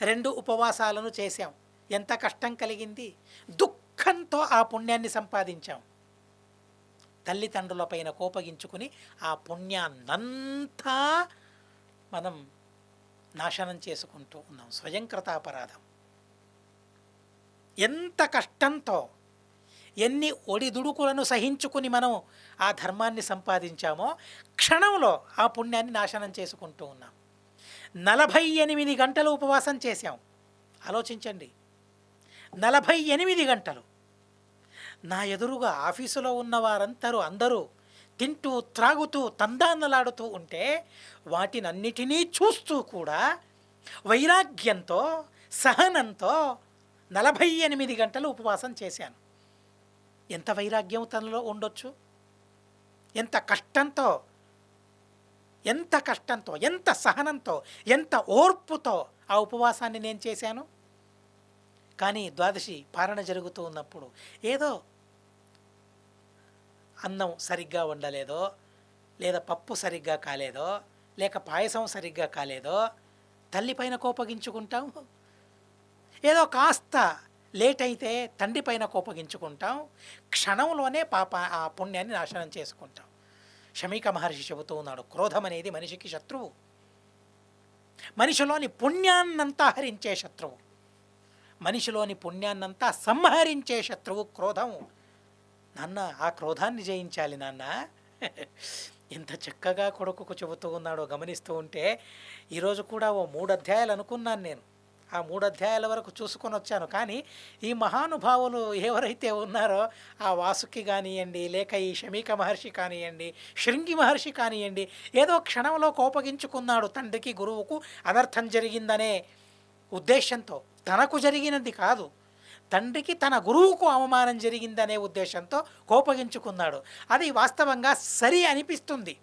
2 ఉపవాసాలను చేశాం. ఎంత కష్టం కలిగింది. దుఃఖంతో ఆ పుణ్యాన్ని సంపాదించాం. తల్లిదండ్రులపైన కోపగించుకుని ఆ పుణ్యాన్నంతా మనం నాశనం చేసుకుంటూ ఉన్నాం. స్వయంకృతాపరాధం. ఎంత కష్టంతో, ఎన్ని ఒడిదుడుకులను సహించుకుని మనం ఆ ధర్మాన్ని సంపాదించామో క్షణంలో ఆ పుణ్యాన్ని నాశనం చేసుకుంటూ ఉన్నాం. 48 గంటలు ఉపవాసం చేశాం. ఆలోచించండి, 48 గంటలు. నా ఎదురుగా ఆఫీసులో ఉన్న అందరూ తింటూ త్రాగుతూ తందాన్నలాడుతూ ఉంటే వాటినన్నిటినీ చూస్తూ కూడా వైరాగ్యంతో, సహనంతో 48 గంటలు ఉపవాసం చేశాను. ఎంత వైరాగ్యం తనలో ఉండొచ్చు. ఎంత కష్టంతో, ఎంత సహనంతో, ఎంత ఓర్పుతో ఆ ఉపవాసాన్ని నేను చేశాను. కానీ ద్వాదశి పారణ జరుగుతూ ఉన్నప్పుడు ఏదో అన్నం సరిగ్గా వండలేదో, లేదా పప్పు సరిగ్గా కాలేదో, లేక పాయసం సరిగ్గా కాలేదో తల్లిపైన కోపగించుకుంటాం. ఏదో కాస్త లేట్ అయితే తండ్రి పైన కోపగించుకుంటాం. క్షణంలోనే ఆ పుణ్యాన్ని నాశనం చేసుకుంటాం. శమీక మహర్షి చెబుతూ ఉన్నాడు, క్రోధం అనేది మనిషికి శత్రువు. మనిషిలోని పుణ్యాన్నంతా హరించే శత్రువు, మనిషిలోని పుణ్యాన్నంతా సంహరించే శత్రువు క్రోధం. నాన్న, ఆ క్రోధాన్ని జయించాలి నాన్న. ఎంత చక్కగా కొడుకుకు చెబుతూ ఉన్నాడో గమనిస్తూ ఉంటే, ఈరోజు కూడా ఓ 3 అధ్యాయాలు అనుకున్నాను నేను. ఆ 3 అధ్యాయాల వరకు చూసుకొని వచ్చాను. కానీ ఈ మహానుభావులు ఎవరైతే ఉన్నారో, ఆ వాసుకి కానివ్వండి, లేక ఈ శమీక మహర్షి కానివ్వండి, శృంగి మహర్షి కానివ్వండి, ఏదో క్షణంలో కోపగించుకున్నాడు. తండ్రికి గురువుకు అనర్థం జరిగిందనే ఉద్దేశంతో, తనకు జరిగినది కాదు, తండ్రికి తన గురువుకు అవమానం జరిగిందనే ఉద్దేశంతో కోపగించుకున్నాడు. అది వాస్తవంగా సరి అనిపిస్తుంది,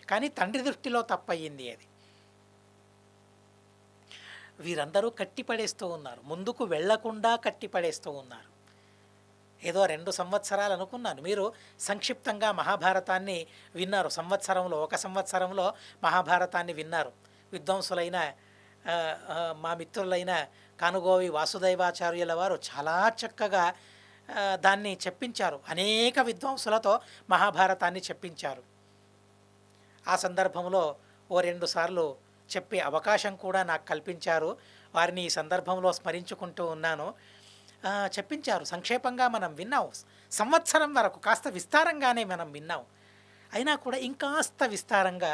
కానీ తండ్రి దృష్టిలో తప్పయ్యింది అది. వీరందరూ కట్టిపడేస్తూ ఉన్నారు, ముందుకు వెళ్లకుండా కట్టిపడేస్తూ ఉన్నారు. ఏదో 2 సంవత్సరాలు అనుకున్నాను. మీరు సంక్షిప్తంగా మహాభారతాన్ని విన్నారు. ఒక సంవత్సరంలో మహాభారతాన్ని విన్నారు. విద్వాంసులైన మా మిత్రులైన కానుగోవి వాసుదేవాచార్యుల వారు చాలా చక్కగా దాన్ని చెప్పించారు. అనేక విద్వాంసులతో మహాభారతాన్ని చెప్పించారు. ఆ సందర్భంలో ఓ 2 సార్లు చెప్పే అవకాశం కూడా నాకు కల్పించారు. వారిని ఈ సందర్భంలో స్మరించుకుంటూ ఉన్నాను. చెప్పించారు. సంక్షేపంగా మనం విన్నాం. సంవత్సరం వరకు కాస్త విస్తారంగానే మనం విన్నాం. అయినా కూడా ఇంకాస్త విస్తారంగా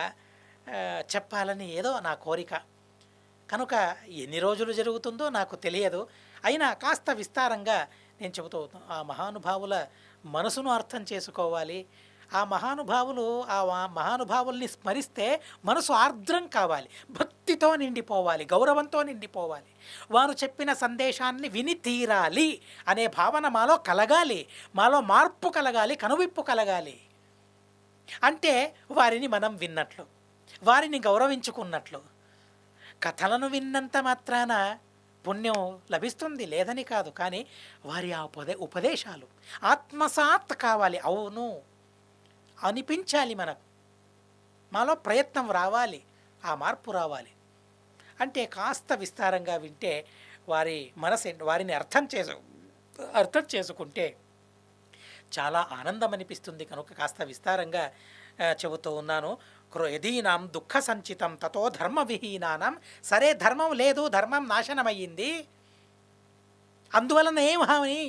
చెప్పాలని ఏదో నా కోరిక. కనుక ఎన్ని రోజులు జరుగుతుందో నాకు తెలియదు. అయినా కాస్త విస్తారంగా నేను చెబుతూ ఆ మహానుభావుల మనసును అర్థం చేసుకోవాలి. ఆ మహానుభావులు మహానుభావుల్ని స్మరిస్తే మనసు ఆర్ద్రం కావాలి, భక్తితో నిండిపోవాలి, గౌరవంతో నిండిపోవాలి. వారు చెప్పిన సందేశాన్ని విని తీరాలి అనే భావన మాలో కలగాలి, మాలో మార్పు కలగాలి, కనువిప్పు కలగాలి. అంటే వారిని మనం విన్నట్లు, వారిని గౌరవించుకున్నట్లు. కథలను విన్నంత మాత్రాన పుణ్యం లభిస్తుంది లేదని కాదు, కానీ వారి ఆ ఉపదేశాలు ఆత్మసాత్ కావాలి. అవును అనిపించాలి మనకు, మాలో ప్రయత్నం రావాలి, ఆ మార్పు రావాలి. అంటే కాస్త విస్తారంగా వింటే వారి వారిని అర్థం చేసుకుంటే చాలా ఆనందం అనిపిస్తుంది. కనుక కాస్త విస్తారంగా చెబుతూ ఉన్నాను. యదీనాం దుఃఖ సంచితం తతో ధర్మ విహీనానం. సరే ధర్మం లేదు, ధర్మం నాశనమయ్యింది, అందువలన ఏమని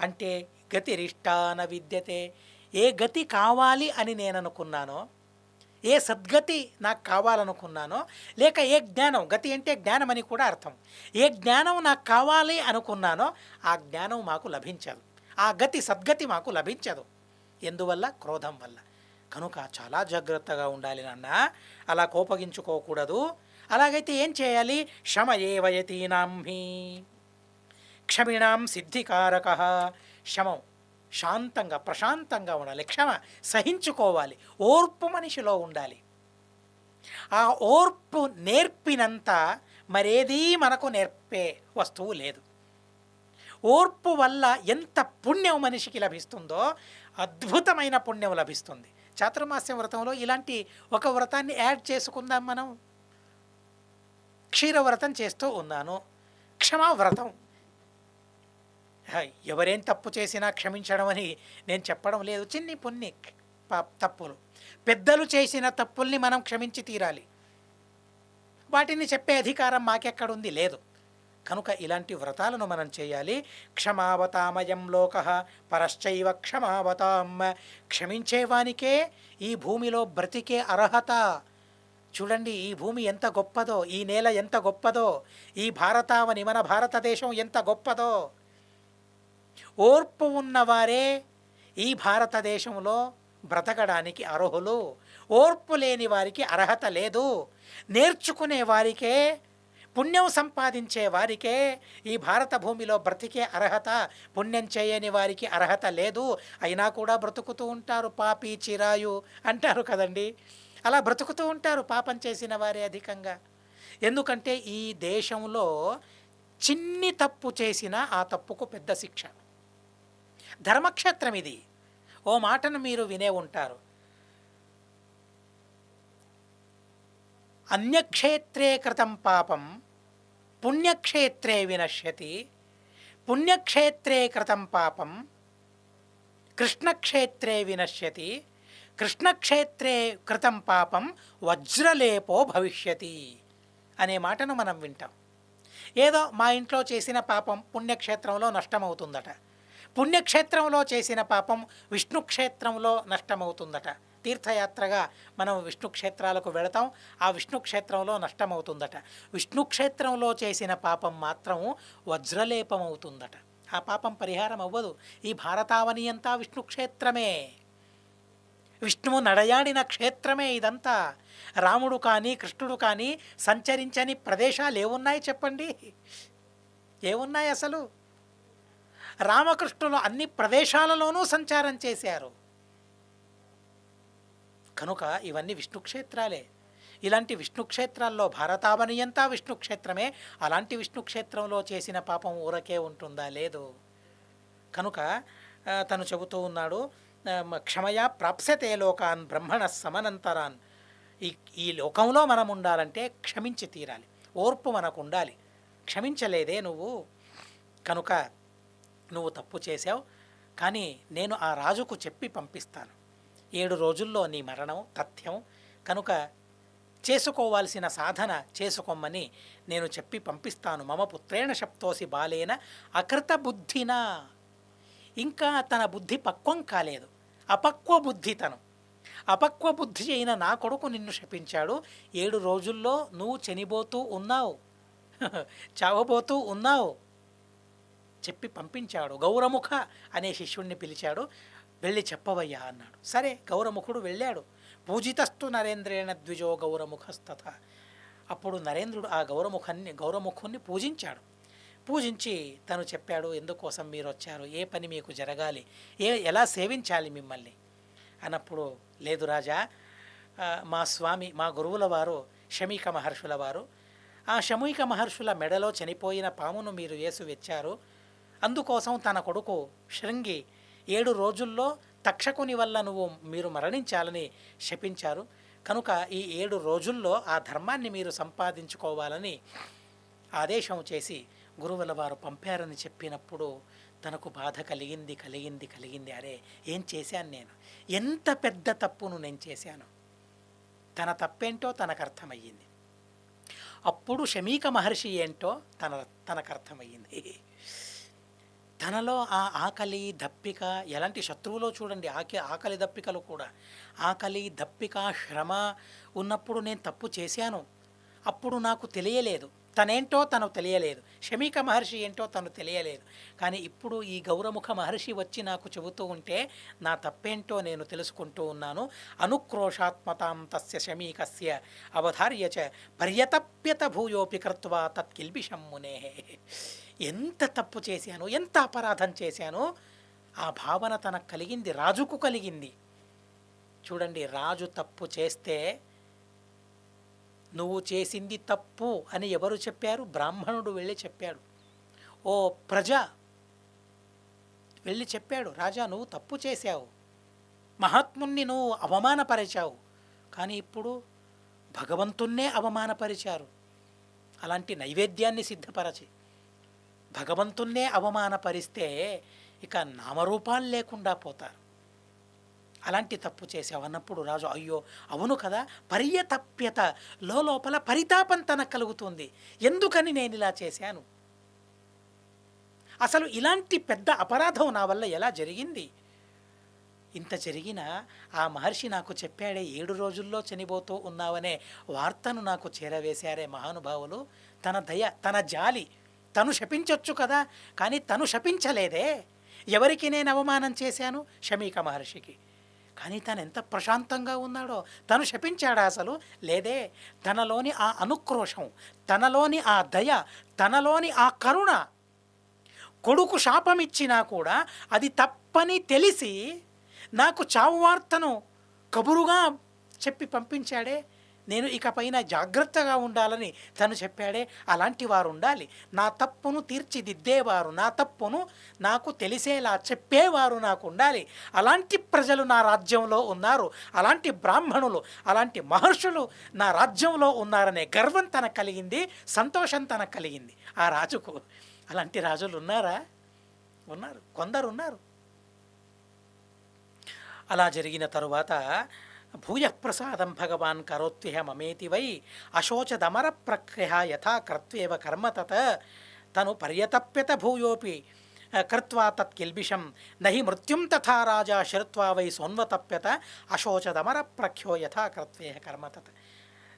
అంటే గతిరిష్టాన విద్యతే. ఏ గతి కావాలి అని నేను అనుకున్నానో, ఏ సద్గతి నాకు కావాలనుకున్నానో, లేక ఏ జ్ఞానం, గతి అంటే జ్ఞానం అని కూడా అర్థం, ఏ జ్ఞానం నాకు కావాలి అనుకున్నానో ఆ జ్ఞానం మాకు లభించదు, ఆ గతి సద్గతి మాకు లభించదు. ఎందువల్ల? క్రోధం వల్ల. కనుక చాలా జాగ్రత్తగా ఉండాలి నాన్న, అలా కోపగించుకోకూడదు. అలాగైతే ఏం చేయాలి? శమ ఏవయతీనాంహి క్షమిణాం సిద్ధికారక. శమం, శాంతంగా ప్రశాంతంగా ఉండాలి, క్షమ సహించుకోవాలి, ఓర్పు మనిషిలో ఉండాలి. ఆ ఓర్పు నేర్పినంత మరేదీ మనకు నేర్పే వస్తువు లేదు. ఓర్పు వల్ల ఎంత పుణ్యం మనిషికి లభిస్తుందో అద్భుతమైన పుణ్యం లభిస్తుంది. చాతుర్మాస్య వ్రతంలో ఇలాంటి ఒక వ్రతాన్ని యాడ్ చేసుకుందాం మనం. క్షీరవ్రతం చేస్తూ ఉన్నాను, క్షమావ్రతం. ఎవరేం తప్పు చేసినా క్షమించడం అని నేను చెప్పడం లేదు. చిన్ని పుణ్య తప్పులు, పెద్దలు చేసిన తప్పుల్ని మనం క్షమించి తీరాలి. వాటిని చెప్పే అధికారం మాకెక్కడుంది? లేదు. కనుక ఇలాంటి వ్రతాలను మనం చేయాలి. క్షమావతామయం లోక పరశ్చైవ క్షమావతాం. క్షమించేవానికే ఈ భూమిలో బ్రతికే అర్హత. చూడండి ఈ భూమి ఎంత గొప్పదో, ఈ నేల ఎంత గొప్పదో, ఈ భారతావని మన భారతదేశం ఎంత గొప్పదో. ఓర్పు ఉన్నవారే ఈ భారతదేశంలో బ్రతకడానికి అర్హులు. ఓర్పు లేని వారికి అర్హత లేదు. నేర్చుకునే వారికే, పుణ్యం సంపాదించే వారికే ఈ భారత భూమిలో బ్రతికే అర్హత. పుణ్యం చేయని వారికి అర్హత లేదు. అయినా కూడా బ్రతుకుతూ ఉంటారు. పాపి చిరాయు అంటారు కదండి, అలా బ్రతుకుతూ ఉంటారు పాపం చేసిన వారే అధికంగా. ఎందుకంటే ఈ దేశంలో చిన్ని తప్పు చేసినా ఆ తప్పుకు పెద్ద శిక్ష. ధర్మక్షేత్రం ఇది. ఓ మాటను మీరు వినే ఉంటారు, అన్యక్షేత్రే కృతం పాపం పుణ్యక్షేత్రే వినశ్యతి, పుణ్యక్షేత్రే కృతం పాపం కృష్ణక్షేత్రే వినశ్యతి, కృష్ణక్షేత్రే కృతం పాపం వజ్రలేపో భవిష్యతి అనే మాటను మనం వింటాం. ఏదో మా ఇంట్లో చేసిన పాపం పుణ్యక్షేత్రంలో నష్టమవుతుందట, పుణ్యక్షేత్రంలో చేసిన పాపం విష్ణుక్షేత్రంలో నష్టమవుతుందట. తీర్థయాత్రగా మనం విష్ణుక్షేత్రాలకు వెళతాం, ఆ విష్ణుక్షేత్రంలో నష్టమవుతుందట. విష్ణుక్షేత్రంలో చేసిన పాపం మాత్రం వజ్రలేపం అవుతుందట. ఆ పాపం పరిహారం అవ్వదు. ఈ భారతావని అంతా విష్ణుక్షేత్రమే, విష్ణువు నడయాడిన క్షేత్రమే ఇదంతా. రాముడు కానీ కృష్ణుడు కానీ సంచరించని ప్రదేశాలు ఏమున్నాయి చెప్పండి? ఏమున్నాయి అసలు? రామకృష్ణులు అన్ని ప్రదేశాలలోనూ సంచారం చేశారు. కనుక ఇవన్నీ విష్ణుక్షేత్రాలే. ఇలాంటి విష్ణుక్షేత్రాల్లో భారతావని అంతా విష్ణుక్షేత్రమే. అలాంటి విష్ణుక్షేత్రంలో చేసిన పాపం ఊరకే ఉంటుందా? లేదు. కనుక తను చెబుతూ ఉన్నాడు, క్షమయా ప్రాప్స్యతే లోకాన్ బ్రహ్మణ సమనంతరాన్. ఈ లోకంలో మనం ఉండాలంటే క్షమించి తీరాలి, ఓర్పు మనకు ఉండాలి. క్షమించలేదే నువ్వు, కనుక నువ్వు తప్పు చేశావు, కానీ నేను ఆ రాజుకు చెప్పి పంపిస్తాను, 7 రోజుల్లో నీ మరణం తథ్యం, కనుక చేసుకోవాల్సిన సాధన చేసుకోమని నేను చెప్పి పంపిస్తాను. మమ పుత్రేణ శప్తోసి బాలేన అకృత బుద్ధినా. ఇంకా తన బుద్ధి పక్వం కాలేదు, అపక్వ బుద్ధి. తను అపక్వ బుద్ధి అయిన నా కొడుకు నిన్ను శపించాడు. 7 రోజుల్లో నువ్వు చనిపోతూ ఉన్నావు, చావబోతూ ఉన్నావు చెప్పి పంపించాడు. గౌరముఖ అనే శిష్యుణ్ణి పిలిచాడు. వెళ్ళి చెప్పవయ్యా అన్నాడు. సరే గౌరముఖుడు వెళ్ళాడు. పూజితస్తు నరేంద్రేణ ద్విజో గౌరముఖస్తథ. అప్పుడు నరేంద్రుడు ఆ గౌరముఖుణ్ణి పూజించాడు. పూజించి తను చెప్పాడు, ఎందుకోసం మీరు వచ్చారు, ఏ పని మీకు జరగాలి, ఎలా సేవించాలి మిమ్మల్ని అన్నప్పుడు, లేదు రాజా, మా స్వామి మా గురువుల వారు శమీక మహర్షుల వారు, ఆ శమీక మహర్షుల మెడలో చనిపోయిన పామును మీరు వేసి వెచ్చారు. అందుకోసం తన కొడుకు శృంగి 7 రోజుల్లో తక్షకుని వల్ల మీరు మరణించాలని శపించారు. కనుక ఈ 7 రోజుల్లో ఆ ధర్మాన్ని మీరు సంపాదించుకోవాలని ఆదేశం చేసి గురువుల వారు పంపారని చెప్పినప్పుడు తనకు బాధ కలిగింది. అరే, ఏం చేశాను నేను, ఎంత పెద్ద తప్పును నేను చేశాను. తన తప్పేంటో తనకు అర్థమయ్యింది. అప్పుడు శమీక మహర్షి ఏంటో తనకు అర్థమయ్యింది. తనలో ఆ ఆకలి దప్పిక, ఎలాంటి శత్రువులో చూడండి, ఆకలి దప్పికలు కూడా, ఆకలి దప్పిక శ్రమ ఉన్నప్పుడు నేను తప్పు చేశాను. అప్పుడు నాకు తెలియలేదు, తనేంటో తను తెలియలేదు, శమీక మహర్షి ఏంటో తను తెలియలేదు. కానీ ఇప్పుడు ఈ గౌరముఖ మహర్షి వచ్చి నాకు చెబుతూ ఉంటే నా తప్పేంటో నేను తెలుసుకుంటూ ఉన్నాను. అనుక్రోషాత్మతాం తస్య శమీకస్య అవధార్య చ పర్యతప్యత భూయోపి కృత్వా తత్కిల్బిషం మునే. ఎంత తప్పు చేశాను, ఎంత అపరాధం చేశాను, ఆ భావన తనకు కలిగింది, రాజుకు కలిగింది. చూడండి, రాజు తప్పు చేస్తే నువ్వు చేసింది తప్పు అని ఎవరు చెప్పారు? బ్రాహ్మణుడు వెళ్ళి చెప్పాడు. ఓ ప్రజ వెళ్ళి చెప్పాడు, రాజా నువ్వు తప్పు చేశావు, మహాత్ముణ్ణి నువ్వు అవమానపరిచావు. కానీ ఇప్పుడు భగవంతుణ్ణే అవమానపరిచారు. అలాంటి నైవేద్యాన్ని సిద్ధపరచి భగవంతుణ్ణే అవమానపరిస్తే ఇక నామరూపాలు లేకుండా పోతారు. అలాంటి తప్పు చేసావన్నప్పుడు రాజు, అయ్యో అవును కదా, పర్యతప్యత, లోపల పరితాపం తనకు కలుగుతుంది, ఎందుకని నేను ఇలా చేశాను, అసలు ఇలాంటి పెద్ద అపరాధం నా వల్ల ఎలా జరిగింది. ఇంత జరిగినా ఆ మహర్షి నాకు చెప్పాడే 7 రోజుల్లో చనిపోతూ ఉన్నావనే వార్తను నాకు చేరవేశారే మహానుభావులు. తన దయ, తన జాలి, తను శపించొచ్చు కదా, కానీ తను శపించలేదే. ఎవరికి నేను అవమానం చేశాను? శమీక మహర్షికి. కానీ తను ఎంత ప్రశాంతంగా ఉన్నాడో, తను శపించాడా? అసలు లేదే. తనలోని ఆ అనుక్రోషం, తనలోని ఆ దయ, తనలోని ఆ కరుణ, కొడుకు శాపమిచ్చినా కూడా అది తప్పని తెలిసి నాకు చావు వార్తను కబురుగా చెప్పి పంపించాడే. నేను ఇకపైన జాగ్రత్తగా ఉండాలని తను చెప్పాడే. అలాంటి వారు ఉండాలి. నా తప్పును తీర్చిదిద్దేవారు, నా తప్పును నాకు తెలిసేలా చెప్పేవారు నాకు ఉండాలి. అలాంటి ప్రజలు నా రాజ్యంలో ఉన్నారు, అలాంటి బ్రాహ్మణులు, అలాంటి మహర్షులు నా రాజ్యంలో ఉన్నారనే గర్వం తనకు కలిగింది, సంతోషం తనకు కలిగింది ఆ రాజుకు. అలాంటి రాజులు ఉన్నారా? ఉన్నారు, కొందరున్నారు. అలా జరిగిన తరువాత భూయఃప్రసాదం భగవాన్ కరోత్విహ మమేతి వై అశోచదమర ప్రక్రియ యథా కర్త్వేవ కర్మ తత. తను పర్యతప్యత భూయోపి కృత్వా తత్కిల్బిషం నహి మృత్యుం తథా రాజా శరుత్వా వై సోన్వతప్యత అశోచదమర ప్రఖ్యో యథా కర్త్వేహ కర్మ తత.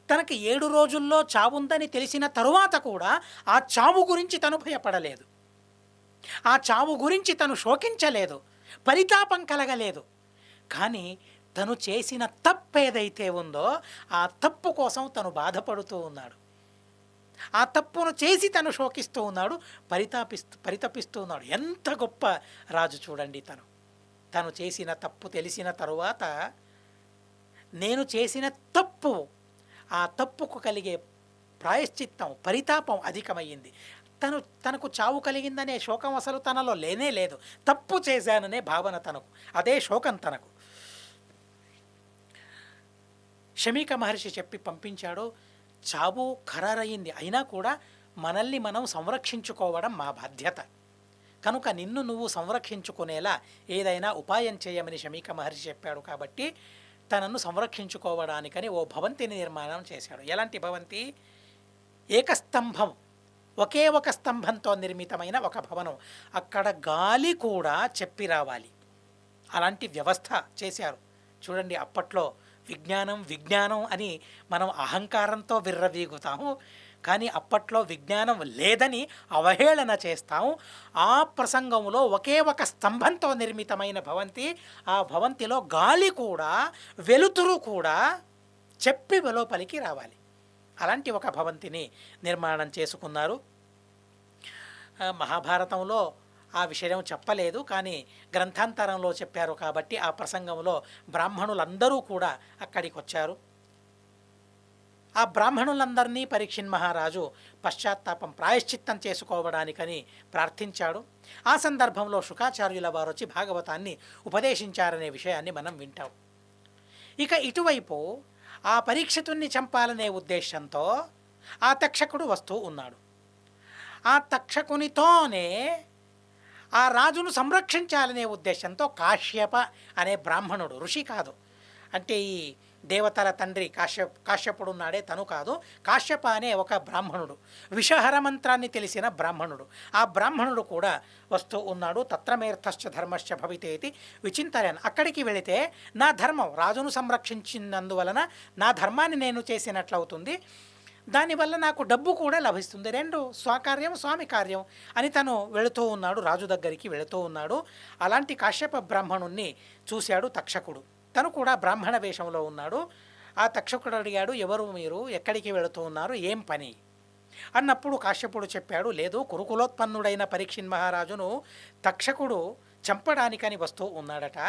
తనకి 7 రోజుల్లో చావుందని తెలిసిన తరువాత కూడా ఆ చావు గురించి తను భయపడలేదు, ఆ చావు గురించి తను శోకించలేదు, పరితాపం కలగలేదు. కానీ తను చేసిన తప్పు ఏదైతే ఉందో ఆ తప్పు కోసం తను బాధపడుతూ ఉన్నాడు, ఆ తప్పును చేసి తను శోకిస్తూ ఉన్నాడు, పరితపిస్తూ ఉన్నాడు. ఎంత గొప్ప రాజు చూడండి. తను చేసిన తప్పు తెలిసిన తరువాత నేను చేసిన తప్పు, ఆ తప్పుకు కలిగే ప్రాయశ్చిత్తం, పరితాపం అధికమయ్యింది. తనకు చావు కలిగిందనే శోకం అసలు తనలో లేనే లేదు. తప్పు చేశాననే భావన తనకు, అదే శోకం తనకు. శమీక మహర్షి చెప్పి పంపించాడు. చావు ఖరారయ్యింది, అయినా కూడా మనల్ని మనం సంరక్షించుకోవడం మా బాధ్యత. కనుక నిన్ను నువ్వు సంరక్షించుకునేలా ఏదైనా ఉపాయం చేయమని శమీక మహర్షి చెప్పాడు. కాబట్టి తనను సంరక్షించుకోవడానికని ఓ భవంతిని నిర్మాణం చేశాడు. ఎలాంటి భవంతి? ఏకస్తంభం, ఒకే ఒక స్తంభంతో నిర్మితమైన ఒక భవనం. అక్కడ గాలి కూడా చెప్పి రావాలి, అలాంటి వ్యవస్థ చేశారు. చూడండి, అప్పట్లో విజ్ఞానం అని మనం అహంకారంతో విర్రవీగుతాము, కానీ అప్పట్లో విజ్ఞానం లేదని అవహేళన చేస్తాం. ఆ ప్రసంగంలో ఒకే ఒక స్తంభంతో నిర్మితమైన భవంతి, ఆ భవంతిలో గాలి కూడా వెలుతురు కూడా చెప్పి వెలోపలికి రావాలి. అలాంటి ఒక భవంతిని నిర్మాణం చేసుకున్నారు. మహాభారతంలో ఆ విషయం చెప్పలేదు, కానీ గ్రంథాంతరంలో చెప్పారు కాబట్టి ఆ ప్రసంగంలో బ్రాహ్మణులందరూ కూడా అక్కడికి వచ్చారు. ఆ బ్రాహ్మణులందరినీ పరీక్షిన్ మహారాజు పశ్చాత్తాపం ప్రాయశ్చిత్తం చేసుకోవడానికని ప్రార్థించాడు. ఆ సందర్భంలో శుకాచార్యుల వారు వచ్చి భాగవతాన్ని ఉపదేశించారనే విషయాన్ని మనం వింటాం. ఇక ఇటువైపు ఆ పరీక్షితుణ్ణి చంపాలనే ఉద్దేశంతో ఆ తక్షకుడు వస్తూ ఉన్నాడు. ఆ తక్షకునితోనే ఆ రాజును సంరక్షించాలనే ఉద్దేశంతో కాశ్యప అనే బ్రాహ్మణుడు, ఋషి కాదు, అంటే ఈ దేవతల తండ్రి కాశ్యపుడు ఉన్నాడే తను కాదు, కాశ్యప అనే ఒక బ్రాహ్మణుడు, విషహర మంత్రాన్ని తెలిసిన బ్రాహ్మణుడు. ఆ బ్రాహ్మణుడు కూడా వస్తూ ఉన్నాడు. తత్రమేర్థశ్చ ధర్మశ్చ భవితేతి విచింతయన్. అక్కడికి వెళితే నా ధర్మం, రాజును సంరక్షించినందువలన నా ధర్మాన్ని నేను చేసినట్లవుతుంది, దానివల్ల నాకు డబ్బు కూడా లభిస్తుంది, రెండు స్వకార్యం స్వామి కార్యం అని తను వెళుతూ ఉన్నాడు, రాజు దగ్గరికి వెళుతూ ఉన్నాడు. అలాంటి కాశ్యప బ్రాహ్మణుణ్ణి చూశాడు తక్షకుడు. తను కూడా బ్రాహ్మణ వేషంలో ఉన్నాడు. ఆ తక్షకుడు అడిగాడు, ఎవరు మీరు, ఎక్కడికి వెళుతూ ఉన్నారు, ఏం పని అన్నప్పుడు కాశ్యపుడు చెప్పాడు, లేదు, కురుకులోత్పన్నుడైన పరీక్షిన్ మహారాజును తక్షకుడు చంపడానికని వస్తూ ఉన్నాడట.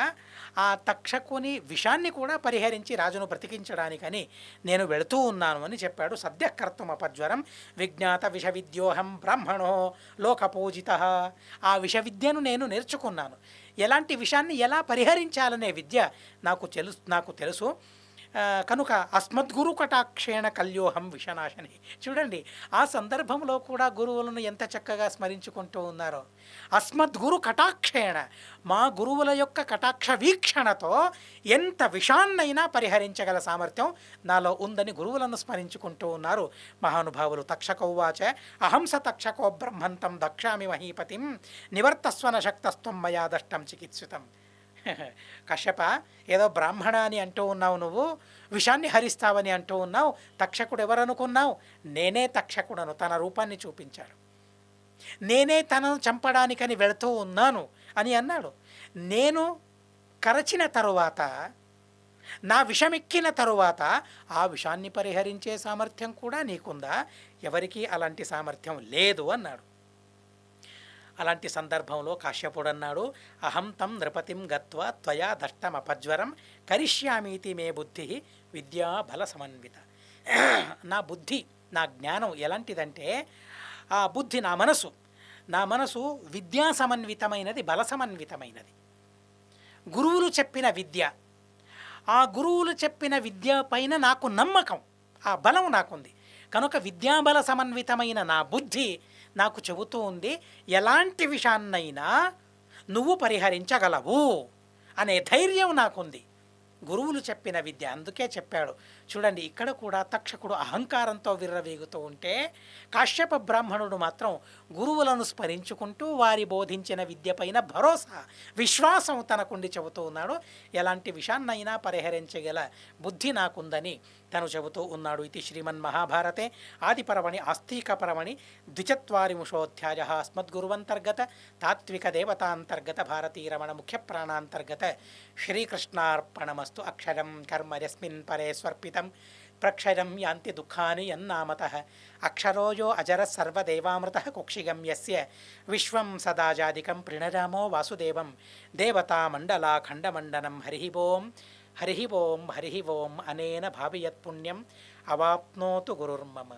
ఆ తక్షకుని విషాన్ని కూడా పరిహరించి రాజును బ్రతికించడానికని నేను వెళుతూ ఉన్నాను అని చెప్పాడు. సద్యకర్తం అపజ్వరం విజ్ఞాత విష విద్యోహం బ్రాహ్మణో లోకపూజిత. ఆ విష విద్యను నేను నేర్చుకున్నాను, ఎలాంటి విషాన్ని ఎలా పరిహరించాలనే విద్య నాకు తెలుసు కనుక అస్మద్గురు కటాక్షేణ కల్యోహం విషనాశని. చూడండి, ఆ సందర్భంలో కూడా గురువులను ఎంత చక్కగా స్మరించుకుంటూ ఉన్నారో. అస్మద్గురు కటాక్షేణ, మా గురువుల యొక్క కటాక్ష వీక్షణతో ఎంత విషాన్నైనా పరిహరించగల సామర్థ్యం నాలో ఉందని గురువులను స్మరించుకుంటూ ఉన్నారు మహానుభావులు. తక్షకౌవాచ అహం స తక్షకో బ్రహ్మంతం దక్షామి మహీపతిం నివర్తస్వన శక్తస్త్వం మయా దష్టం చికిత్సితం. కశ్యప, ఏదో బ్రాహ్మణ అని అంటూ ఉన్నావు, నువ్వు విషాన్ని హరిస్తావని అంటూ ఉన్నావు, తక్షకుడు ఎవరనుకున్నావు, నేనే తక్షకుడను. తన రూపాన్ని చూపించాడు, నేనే తనను చంపడానికని వెళుతూ ఉన్నాను అని అన్నాడు. నేను కరచిన తరువాత, నా విషమెక్కిన తరువాత ఆ విషాన్ని పరిహరించే సామర్థ్యం కూడా నీకుందా? ఎవరికీ అలాంటి సామర్థ్యం లేదు అన్నాడు. అలాంటి సందర్భంలో కాశ్యపుడు అన్నాడు, అహం తం నృపతిం గత్వా త్వయా దష్టమపజ్వరం కరిష్యామీతి మే బుద్ధి విద్యా బల సమన్విత. నా బుద్ధి, నా జ్ఞానం ఎలాంటిదంటే, ఆ బుద్ధి, నా మనసు విద్యా సమన్వితమైనది, బల సమన్వితమైనది. గురువులు చెప్పిన విద్య, ఆ గురువులు చెప్పిన విద్య పైన నాకు నమ్మకం, ఆ బలం నాకుంది కనుక విద్యాబల సమన్వితమైన నా బుద్ధి నాకు చెబుతూ ఉంది, ఎలాంటి విషయాన్నైనా నువ్వు పరిహరించగలవు అనే ధైర్యం నాకుంది. గురువులు చెప్పిన విద్య, అందుకే చెప్పాడు. చూడండి, ఇక్కడ కూడా తక్షకుడు అహంకారంతో విర్రవీగుతూ ఉంటే, కాశ్యప బ్రాహ్మణుడు మాత్రం గురువులను స్మరించుకుంటూ వారి బోధించిన విద్య పైన భరోసా, విశ్వాసం తనకుండి చెబుతూ ఉన్నాడు. ఎలాంటి విషయాన్నైనా పరిహరించగల బుద్ధి నాకుందని తను చెబుతూ ఉన్నాడు. ఇది శ్రీమన్మహాభారతే ఆదిపర్వణి ఆస్తికపర్వణి 24 అస్మద్గురువంతర్గత తాత్విక దేవతాంతర్గత భారతీరమణ ముఖ్య ప్రాణాంతర్గత శ్రీకృష్ణార్పణమస్తు. అక్షరం కర్మ యస్మిన్ పరే స్వర్పితం ప్రక్షరం యాంతి దుఃఖాని యన్నామతః అక్షరోయో అజర సర్వదేవామృత కుక్షిగం యస్య విశ్వం సదాజాదికం ప్రణరామో వాసుదేవం దేవతామండలాఖండమండనం. హరి ఓం హరి ఓం హరి ఓం అనేన భావియత్ పుణ్యం అవాప్నోతు గురుర్మమ.